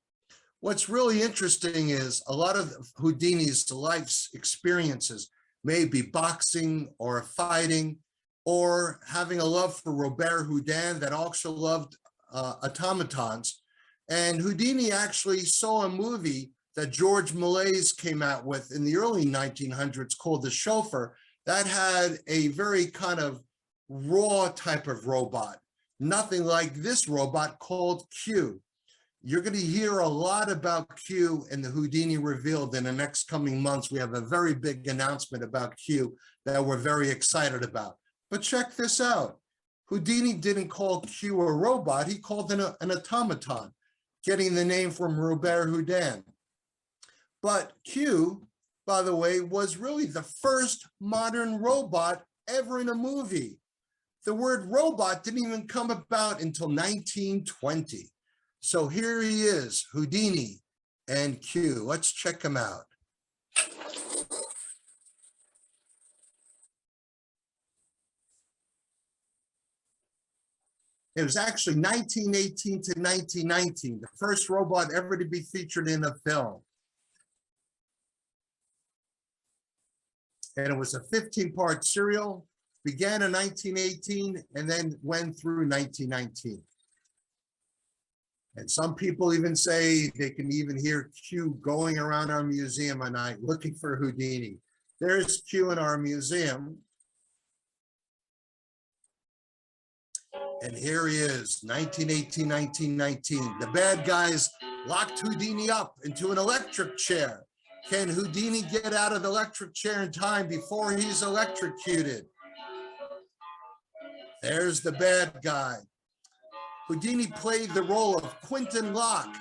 What's really interesting is a lot of Houdini's life's experiences, maybe boxing or fighting, or having a love for Robert Houdin that also loved automatons. And Houdini actually saw a movie that George Méliès came out with in the early 1900s called The Chauffeur that had a very kind of raw type of robot, nothing like this robot called Q. You're going to hear a lot about Q in the Houdini Revealed in the next coming months. We have a very big announcement about Q that we're very excited about. But check this out. Houdini didn't call Q a robot, he called it an automaton, getting the name from Robert Houdin. But Q, by the way, was really the first modern robot ever in a movie. The word robot didn't even come about until 1920. So here he is, Houdini and Q. Let's check him out. It was actually 1918 to 1919, the first robot ever to be featured in a film. And it was a 15-part serial, began in 1918 and then went through 1919. And some people even say they can even hear Q going around our museum at night looking for Houdini. There's Q in our museum. And here he is, 1918, 1919. The bad guys locked Houdini up into an electric chair. Can Houdini get out of the electric chair in time before he's electrocuted? There's the bad guy. Houdini played the role of Quentin Locke,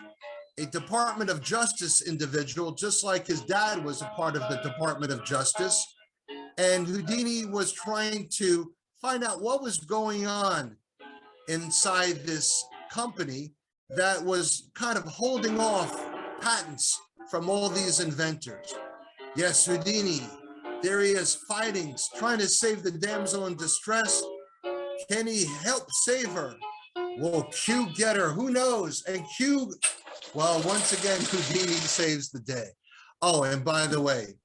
a Department of Justice individual, just like his dad was a part of the Department of Justice. And Houdini was trying to find out what was going on inside this company that was kind of holding off patents from all these inventors. Yes, Houdini, there he is fighting, trying to save the damsel in distress. Can he help save her? Will Q get her? Who knows? And Q, well, once again, Houdini saves the day. Oh, and by the way,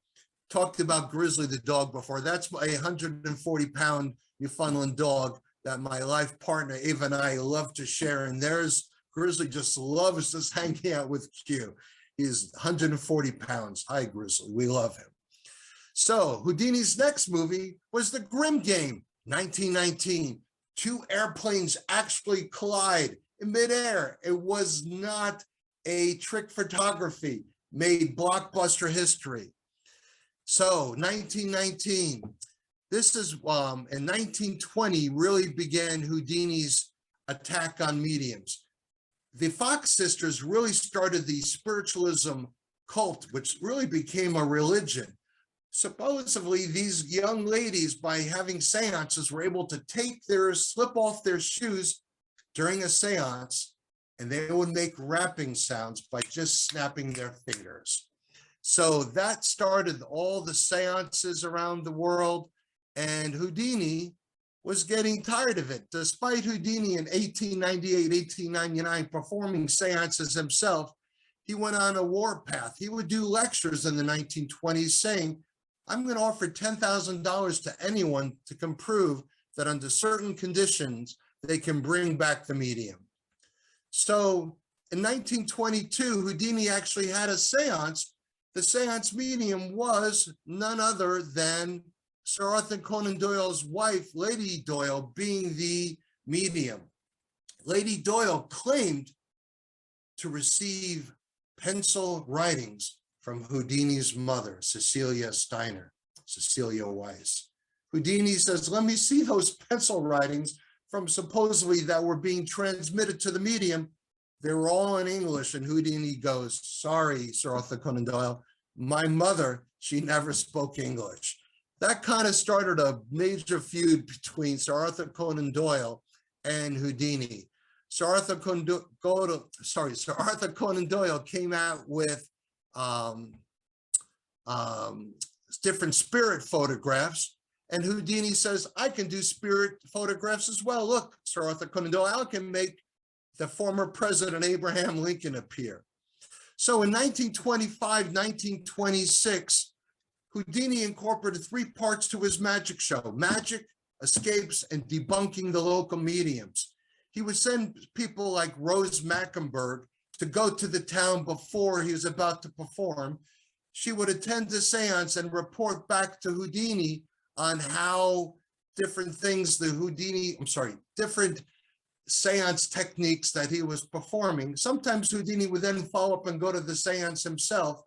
talked about Grizzly the dog before. That's a 140-pound Newfoundland dog that my life partner, Ava, and I love to share. And there's Grizzly just loves just hanging out with Q. He's 140 pounds. Hi, Grizzly. We love him. So Houdini's next movie was The Grim Game, 1919. Two airplanes actually collide in midair. It was not a trick photography, made blockbuster history. So 1919. This is in 1920 really began Houdini's attack on mediums. The Fox sisters really started the spiritualism cult, which really became a religion. Supposedly, these young ladies, by having seances, were able to slip off their shoes during a seance, and they would make rapping sounds by just snapping their fingers. So that started all the seances around the world. And Houdini was getting tired of it. Despite Houdini in 1898, 1899 performing seances himself, he went on a warpath. He would do lectures in the 1920s saying, I'm going to offer $10,000 to anyone to can prove that under certain conditions, they can bring back the medium. So in 1922, Houdini actually had a seance The seance medium was none other than Sir Arthur Conan Doyle's wife, Lady Doyle, being the medium. Lady Doyle claimed to receive pencil writings from Houdini's mother, Cecilia Weiss. Houdini says, let me see those pencil writings from supposedly that were being transmitted to the medium. They were all in English, and Houdini goes, sorry, Sir Arthur Conan Doyle, my mother, she never spoke English. That kind of started a major feud between Sir Arthur Conan Doyle and Houdini. Sir Arthur Conan Doyle came out with different spirit photographs, and Houdini says, I can do spirit photographs as well. Look, Sir Arthur Conan Doyle, I can make the former President Abraham Lincoln appear. So in 1925, 1926, Houdini incorporated 3 parts to his magic show: magic, escapes, and debunking the local mediums. He would send people like Rose Mackenberg to go to the town before he was about to perform. She would attend the seance and report back to Houdini on how different seance techniques that he was performing. Sometimes Houdini would then follow up and go to the seance himself.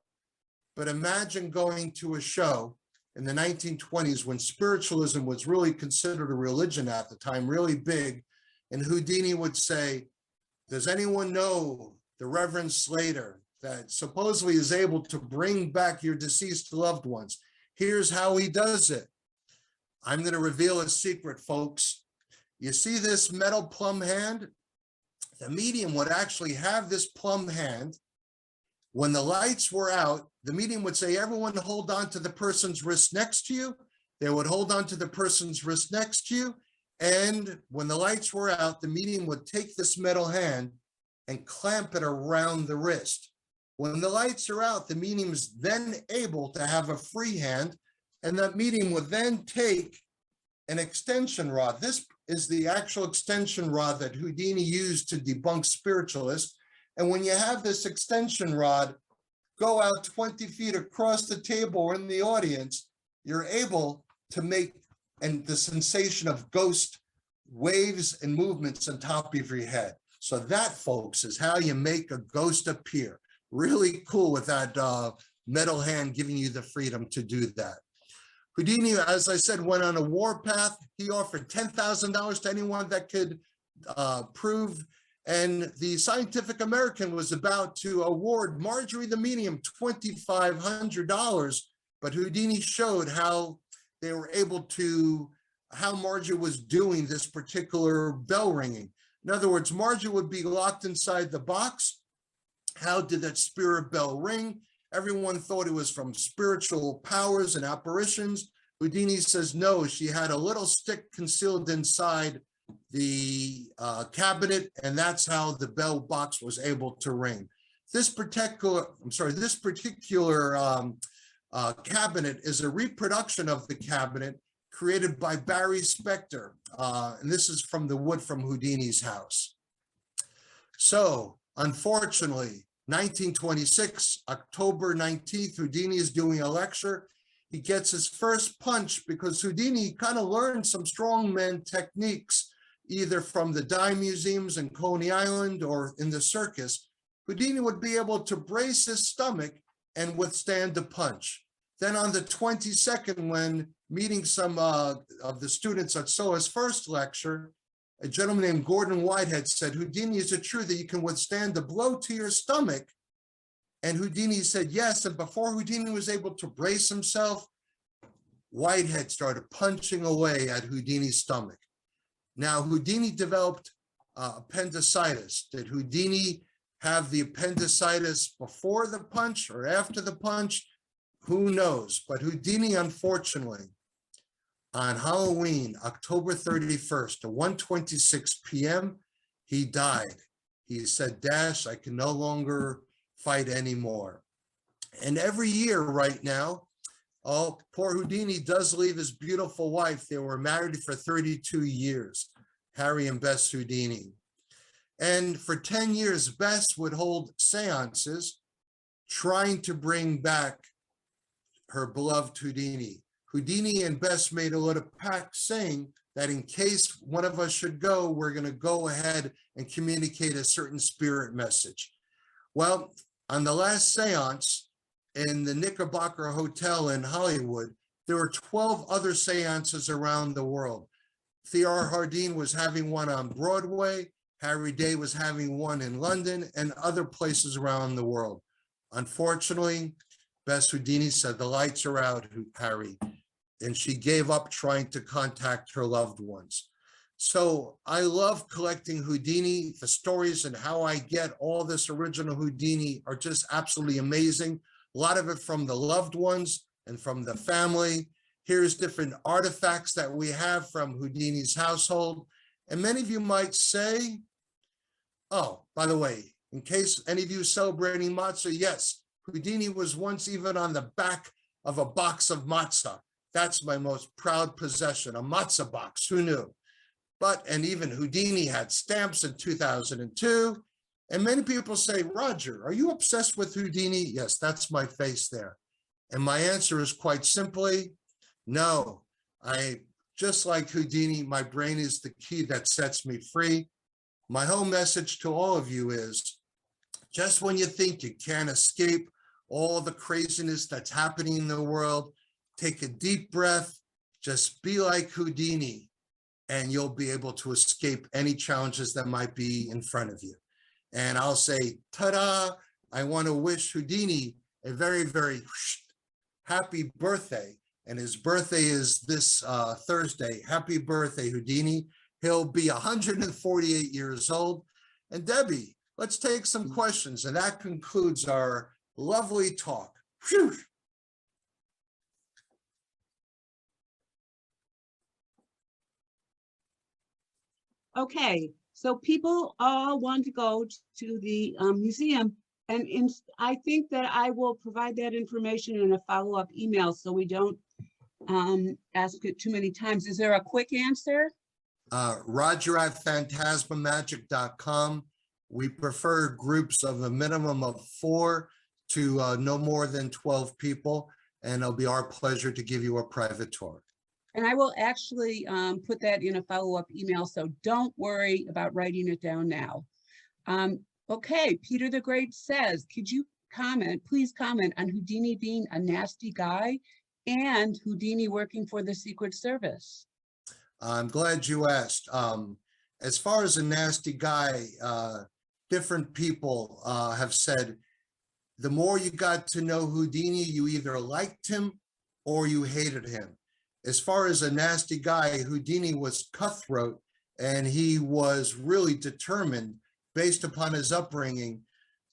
But imagine going to a show in the 1920s when spiritualism was really considered a religion at the time, really big. And Houdini would say, does anyone know the Reverend Slater that supposedly is able to bring back your deceased loved ones? Here's how he does it. I'm going to reveal a secret, folks. You see this metal plum hand? The medium would actually have this plum hand. When the lights were out, the medium would say, everyone hold on to the person's wrist next to you. They would hold on to the person's wrist next to you. And when the lights were out, the medium would take this metal hand and clamp it around the wrist. When the lights are out, the medium is then able to have a free hand, and that medium would then take an extension rod. This is the actual extension rod that Houdini used to debunk spiritualists. And when you have this extension rod go out 20 feet across the table or in the audience, you're able to make the sensation of ghost waves and movements on top of your head. So that, folks, is how you make a ghost appear. Really cool with that metal hand giving you the freedom to do that. Houdini, as I said, went on a war path. He offered $10,000 to anyone that could prove. And the Scientific American was about to award Marjorie the medium $2,500, but Houdini showed how they were able to, how Marjorie was doing this particular bell ringing. In other words, Marjorie would be locked inside the box. How did that spirit bell ring? Everyone thought it was from spiritual powers and apparitions. Houdini says no, she had a little stick concealed inside the cabinet, and that's how the bell box was able to ring. This particular cabinet is a reproduction of the cabinet created by Barry Spector, and this is from the wood from Houdini's house. So, unfortunately, 1926, October 19th, Houdini is doing a lecture. He gets his first punch because Houdini kind of learned some strongman techniques, either from the dime museums in Coney Island or in the circus. Houdini would be able to brace his stomach and withstand the punch. Then on the 22nd, when meeting some of the students at SOA's first lecture, a gentleman named Gordon Whitehead said, Houdini, is it true that you can withstand a blow to your stomach? And Houdini said yes, and before Houdini was able to brace himself, Whitehead started punching away at Houdini's stomach. Now, Houdini developed appendicitis. Did Houdini have the appendicitis before the punch or after the punch? Who knows? But Houdini, unfortunately, on Halloween, October 31st, at 1:26 p.m., he died. He said, Dash, I can no longer fight anymore. And every year right now, oh, poor Houdini does leave his beautiful wife. They were married for 32 years, Harry and Bess Houdini. And for 10 years, Bess would hold seances. trying to bring back her beloved Houdini. Houdini and Bess made a little pact saying that in case one of us should go, we're going to go ahead and communicate a certain spirit message. Well, on the last seance in the Knickerbocker Hotel in Hollywood, there were 12 other seances around the world. Theodore Hardin was having one on Broadway, Harry Day was having one in London, and other places around the world. Unfortunately, Bess Houdini said, "The lights are out, Harry," and she gave up trying to contact her loved ones. So I love collecting Houdini. The stories and how I get all this original Houdini are just absolutely amazing. A lot of it from the loved ones and from the family. Here's different artifacts that we have from Houdini's household. And many of you might say, oh, by the way, in case any of you celebrating matzah, yes, Houdini was once even on the back of a box of matzah. That's my most proud possession, a matzah box, who knew? But, and even Houdini had stamps in 2002. And many people say, Roger, are you obsessed with Houdini? Yes, that's my face there. And my answer is quite simply, no. Just like Houdini, my brain is the key that sets me free. My whole message to all of you is, just when you think you can't escape all the craziness that's happening in the world, take a deep breath, just be like Houdini, and you'll be able to escape any challenges that might be in front of you. And I'll say, ta-da, I want to wish Houdini a very, very happy birthday. And his birthday is this Thursday. Happy birthday, Houdini. He'll be 148 years old. And Debbie, let's take some questions. And that concludes our lovely talk. Whew. Okay, so people all want to go to the museum, and I think that I will provide that information in a follow-up email so we don't ask it too many times. Is there a quick answer? Roger at phantasmamagic.com. We prefer groups of a minimum of 4 to no more than 12 people, and it'll be our pleasure to give you a private tour. And I will actually put that in a follow-up email, so don't worry about writing it down now. Okay, Peter the Great says, could you please comment on Houdini being a nasty guy and Houdini working for the Secret Service? I'm glad you asked. As far as a nasty guy, different people have said, the more you got to know Houdini, you either liked him or you hated him. As far as a nasty guy, Houdini was cutthroat, and he was really determined, based upon his upbringing,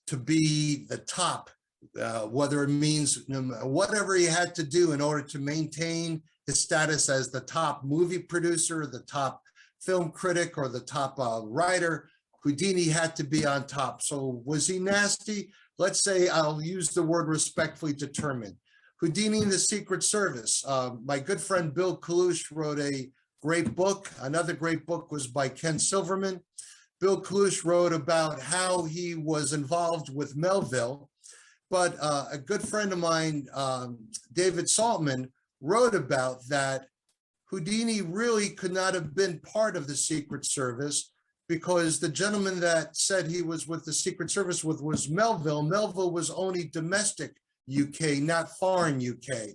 to be the top, whether it means whatever he had to do in order to maintain his status as the top movie producer, the top film critic, or the top writer. Houdini had to be on top. So was he nasty? Let's say, I'll use the word respectfully, determined. Houdini and the Secret Service. My good friend Bill Kalush wrote a great book. Another great book was by Ken Silverman. Bill Kalush wrote about how he was involved with Melville, but a good friend of mine, David Saltman, wrote about that Houdini really could not have been part of the Secret Service, because the gentleman that said he was with the Secret Service was Melville. Melville was only domestic UK, not foreign UK.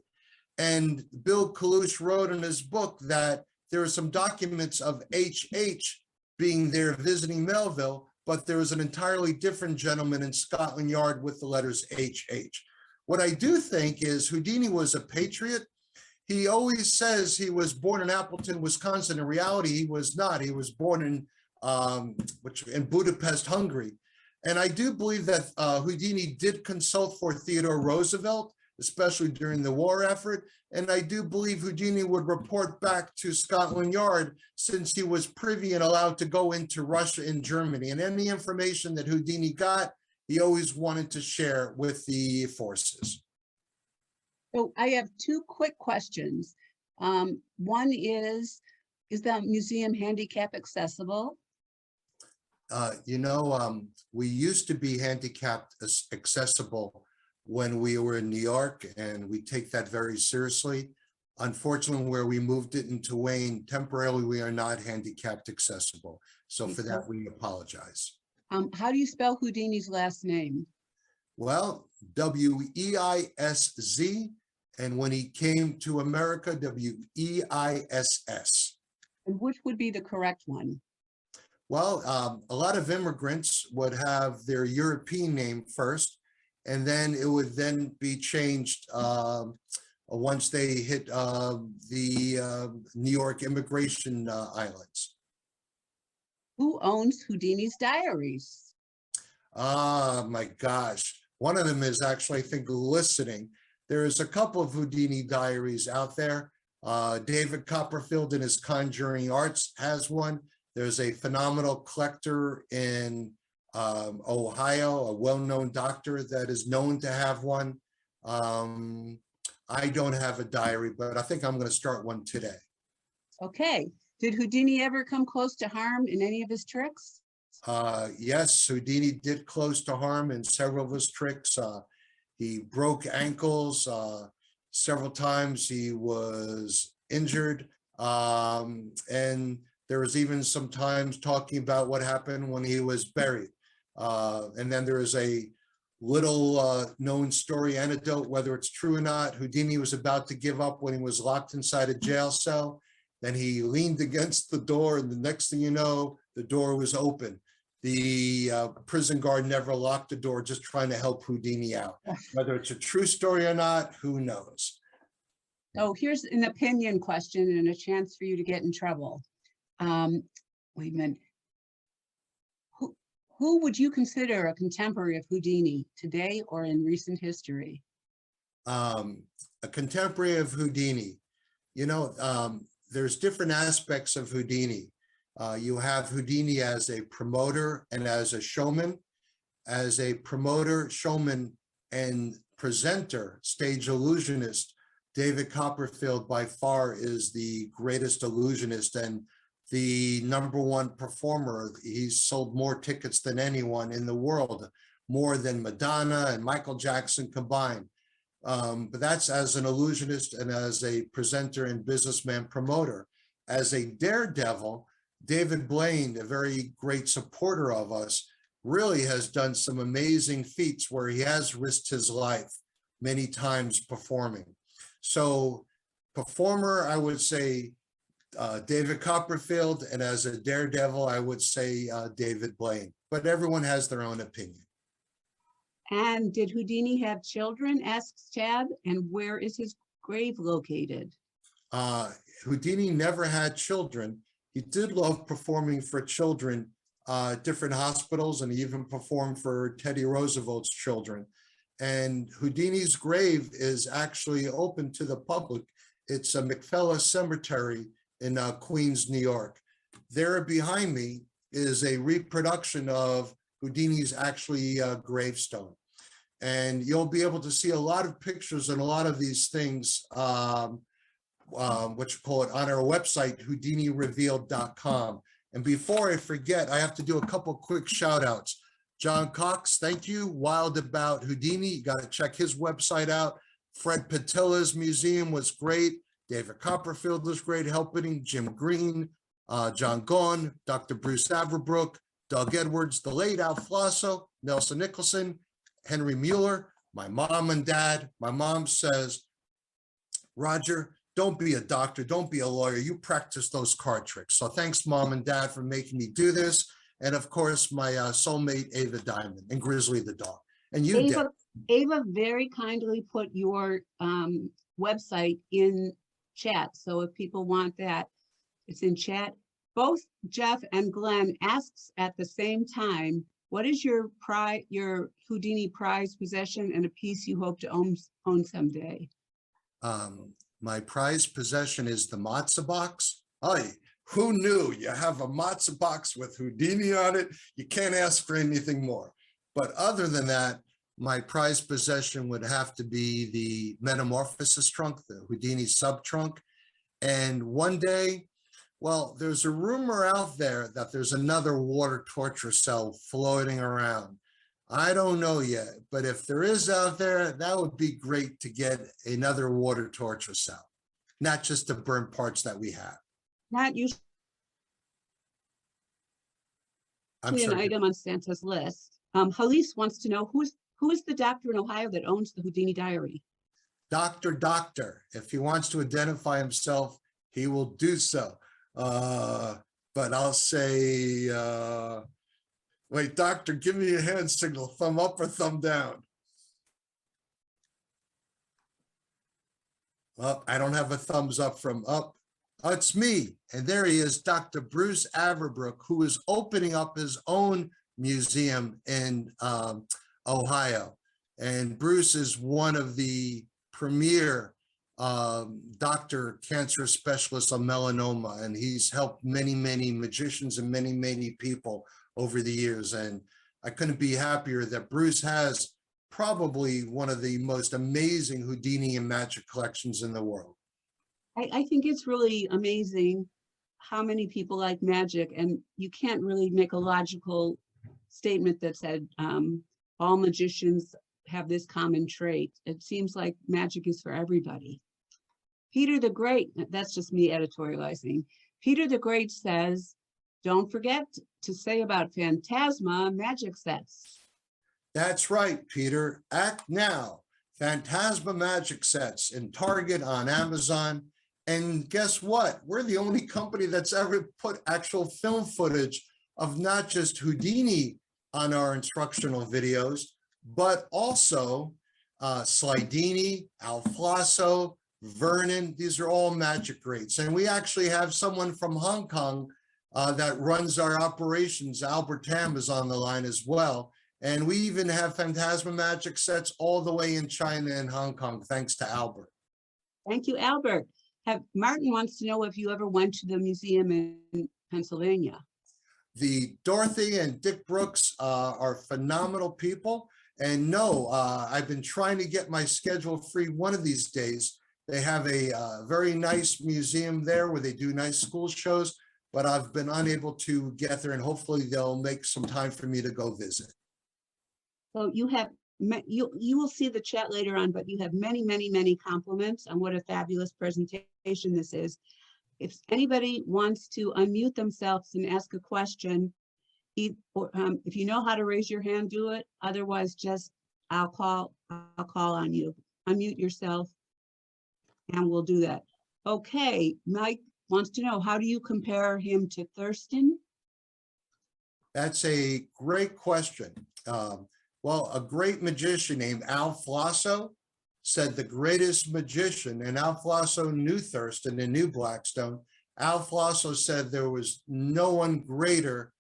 And Bill Kalush wrote in his book that there are some documents of HH being there visiting Melville, but there was an entirely different gentleman in Scotland Yard with the letters HH. What I do think is Houdini was a patriot. He always says he was born in Appleton, Wisconsin. In reality, he was not. He was born in Budapest, Hungary. And I do believe that Houdini did consult for Theodore Roosevelt, especially during the war effort. And I do believe Houdini would report back to Scotland Yard, since he was privy and allowed to go into Russia and Germany. And any information that Houdini got, he always wanted to share with the forces. So I have 2 quick questions. One is the museum handicap accessible? We used to be handicapped accessible when we were in New York, and we take that very seriously. Unfortunately, where we moved it into Wayne, temporarily, we are not handicapped accessible. So for that, we apologize. How do you spell Houdini's last name? Well, W-E-I-S-Z, and when he came to America, W-E-I-S-S. And which would be the correct one? Well, a lot of immigrants would have their European name first, and then it would then be changed once they hit the New York immigration islands. Who owns Houdini's diaries? Ah, my gosh. One of them is actually, I think, listening. There's a couple of Houdini diaries out there. David Copperfield in his Conjuring Arts has one. There's a phenomenal collector in Ohio, a well-known doctor that is known to have one. I don't have a diary, but I think I'm going to start one today. Okay. Did Houdini ever come close to harm in any of his tricks? Yes, Houdini did close to harm in several of his tricks. He broke ankles several times. He was injured. And there was even some times talking about what happened when he was buried. And then there is a little known story anecdote, whether it's true or not. Houdini was about to give up when he was locked inside a jail cell. Then he leaned against the door, and the next thing you know, the door was open. The prison guard never locked the door, just trying to help Houdini out. Whether it's a true story or not, who knows? Oh, here's an opinion question and a chance for you to get in trouble. Wait a minute. Who would you consider a contemporary of Houdini today or in recent history? A contemporary of Houdini. You know, there's different aspects of Houdini. You have Houdini as a promoter and as a showman. As a promoter, showman, and presenter, stage illusionist, David Copperfield by far is the greatest illusionist and the #1 performer. He's sold more tickets than anyone in the world, more than Madonna and Michael Jackson combined. But that's as an illusionist and as a presenter and businessman promoter. As a daredevil, David Blaine, a very great supporter of us, really has done some amazing feats where he has risked his life many times performing. So performer, I would say David Copperfield, and as a daredevil, I would say David Blaine, but everyone has their own opinion. And did Houdini have children, asks Chad, and where is his grave located? Houdini never had children. He did love performing for children, different hospitals, and he even performed for Teddy Roosevelt's children. And Houdini's grave is actually open to the public. It's a McFella Cemetery in Queens, New York. There behind me is a reproduction of Houdini's actually gravestone. And you'll be able to see a lot of pictures and a lot of these things, what you call it, on our website, HoudiniRevealed.com. And before I forget, I have to do a couple quick shout outs. John Cox, thank you. Wild About Houdini, you got to check his website out. Fred Patilla's museum was great. David Copperfield was great helping. Jim Green, John Gaughan, Dr. Bruce Averbrook, Doug Edwards, the late Al Flosso, Nelson Nicholson, Henry Mueller, my mom and dad. My mom says, Roger, don't be a doctor, don't be a lawyer. You practice those card tricks. So thanks, Mom and Dad, for making me do this. And of course, my soulmate, Ava Diamond, and Grizzly the dog. And you, Ava very kindly put your website in chat. So if people want that, it's in chat. Both Jeff and Glenn asks at the same time, what is your Houdini prize possession and a piece you hope to own someday? My prized possession is the matzo box. Oh, who knew you have a matzo box with Houdini on it? You can't ask for anything more. But other than that, my prized possession would have to be the Metamorphosis trunk, the Houdini sub trunk. And one day, well, there's a rumor out there that there's another water torture cell floating around. I don't know yet, but if there is out there, that would be great to get another water torture cell, not just the burnt parts that we have. Not usually I'm an sorry. item on Santa's list. Halise wants to know who is the doctor in Ohio that owns the Houdini Diary? Doctor. If he wants to identify himself, he will do so. But I'll say, wait, Doctor, give me a hand signal, thumb up or thumb down. Well, I don't have a thumbs up from up. Oh, it's me. And there he is, Dr. Bruce Averbrook, who is opening up his own museum in Ohio. And Bruce is one of the premier doctor cancer specialists on melanoma, and he's helped many, many magicians and many, many people over the years. And I couldn't be happier that Bruce has probably one of the most amazing Houdini and magic collections in the world. I think it's really amazing how many people like magic, and you can't really make a logical statement that said all magicians have this common trait. It seems like magic is for everybody. Peter the Great, that's just me editorializing. Peter the Great says, don't forget to say about Fantasma magic sets. That's right, Peter. Act now. Fantasma magic sets in Target, on Amazon. And guess what? We're the only company that's ever put actual film footage of not just Houdini on our instructional videos, but also Slidini, Al Flasso, Vernon. These are all magic greats. And we actually have someone from Hong Kong that runs our operations. Albert Tam is on the line as well. And we even have Fantasma magic sets all the way in China and Hong Kong, thanks to Albert. Thank you, Albert. Martin wants to know if you ever went to the museum in Pennsylvania. The Dorothy and Dick Brooks are phenomenal people. And no, I've been trying to get my schedule free one of these days. They have a very nice museum there where they do nice school shows, but I've been unable to get there, and hopefully they'll make some time for me to go visit. So you have, you will see the chat later on, but you have many, many, many compliments on what a fabulous presentation this is. If anybody wants to unmute themselves and ask a question, if you know how to raise your hand, do it. Otherwise, just I'll call on you. Unmute yourself, and we'll do that. Okay, Mike wants to know, how do you compare him to Thurston? That's a great question. Well, a great magician named Al Flasso said the greatest magician, and Al Flasso knew Thurston and knew Blackstone. Al Flasso said there was no one greater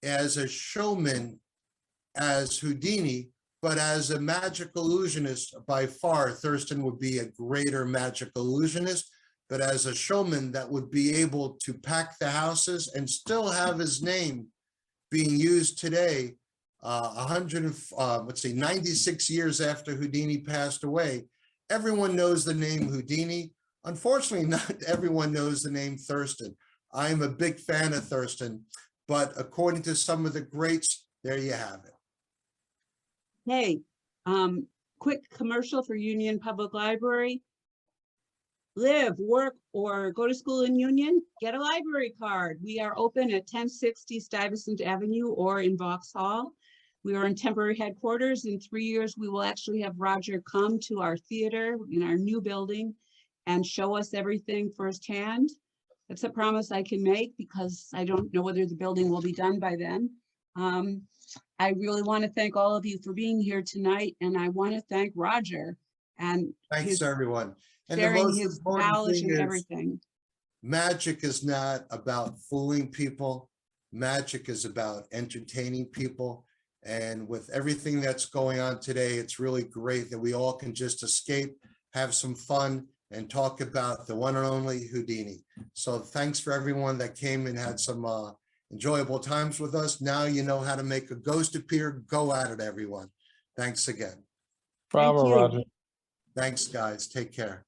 as a showman as Houdini, but as a magic illusionist, by far, Thurston would be a greater magic illusionist, but as a showman that would be able to pack the houses and still have his name being used today, 96 years after Houdini passed away. Everyone knows the name Houdini. Unfortunately, not everyone knows the name Thurston. I am a big fan of Thurston, but according to some of the greats, there you have it. Hey, quick commercial for Union Public Library. Live, work, or go to school in Union? Get a library card. We are open at 1060 Stuyvesant Avenue or in Vauxhall. We are in temporary headquarters. In 3 years, we will actually have Roger come to our theater in our new building and show us everything firsthand. That's a promise I can make because I don't know whether the building will be done by then. I really want to thank all of you for being here tonight, and I want to thank Roger and thanks everyone. And sharing his knowledge and everything. Magic is not about fooling people. Magic is about entertaining people. And with everything that's going on today, it's really great that we all can just escape, have some fun, and talk about the one and only Houdini. So thanks for everyone that came and had some enjoyable times with us. Now you know how to make a ghost appear. Go at it, everyone. Thanks again. Bravo, Roger. Thanks, guys. Take care.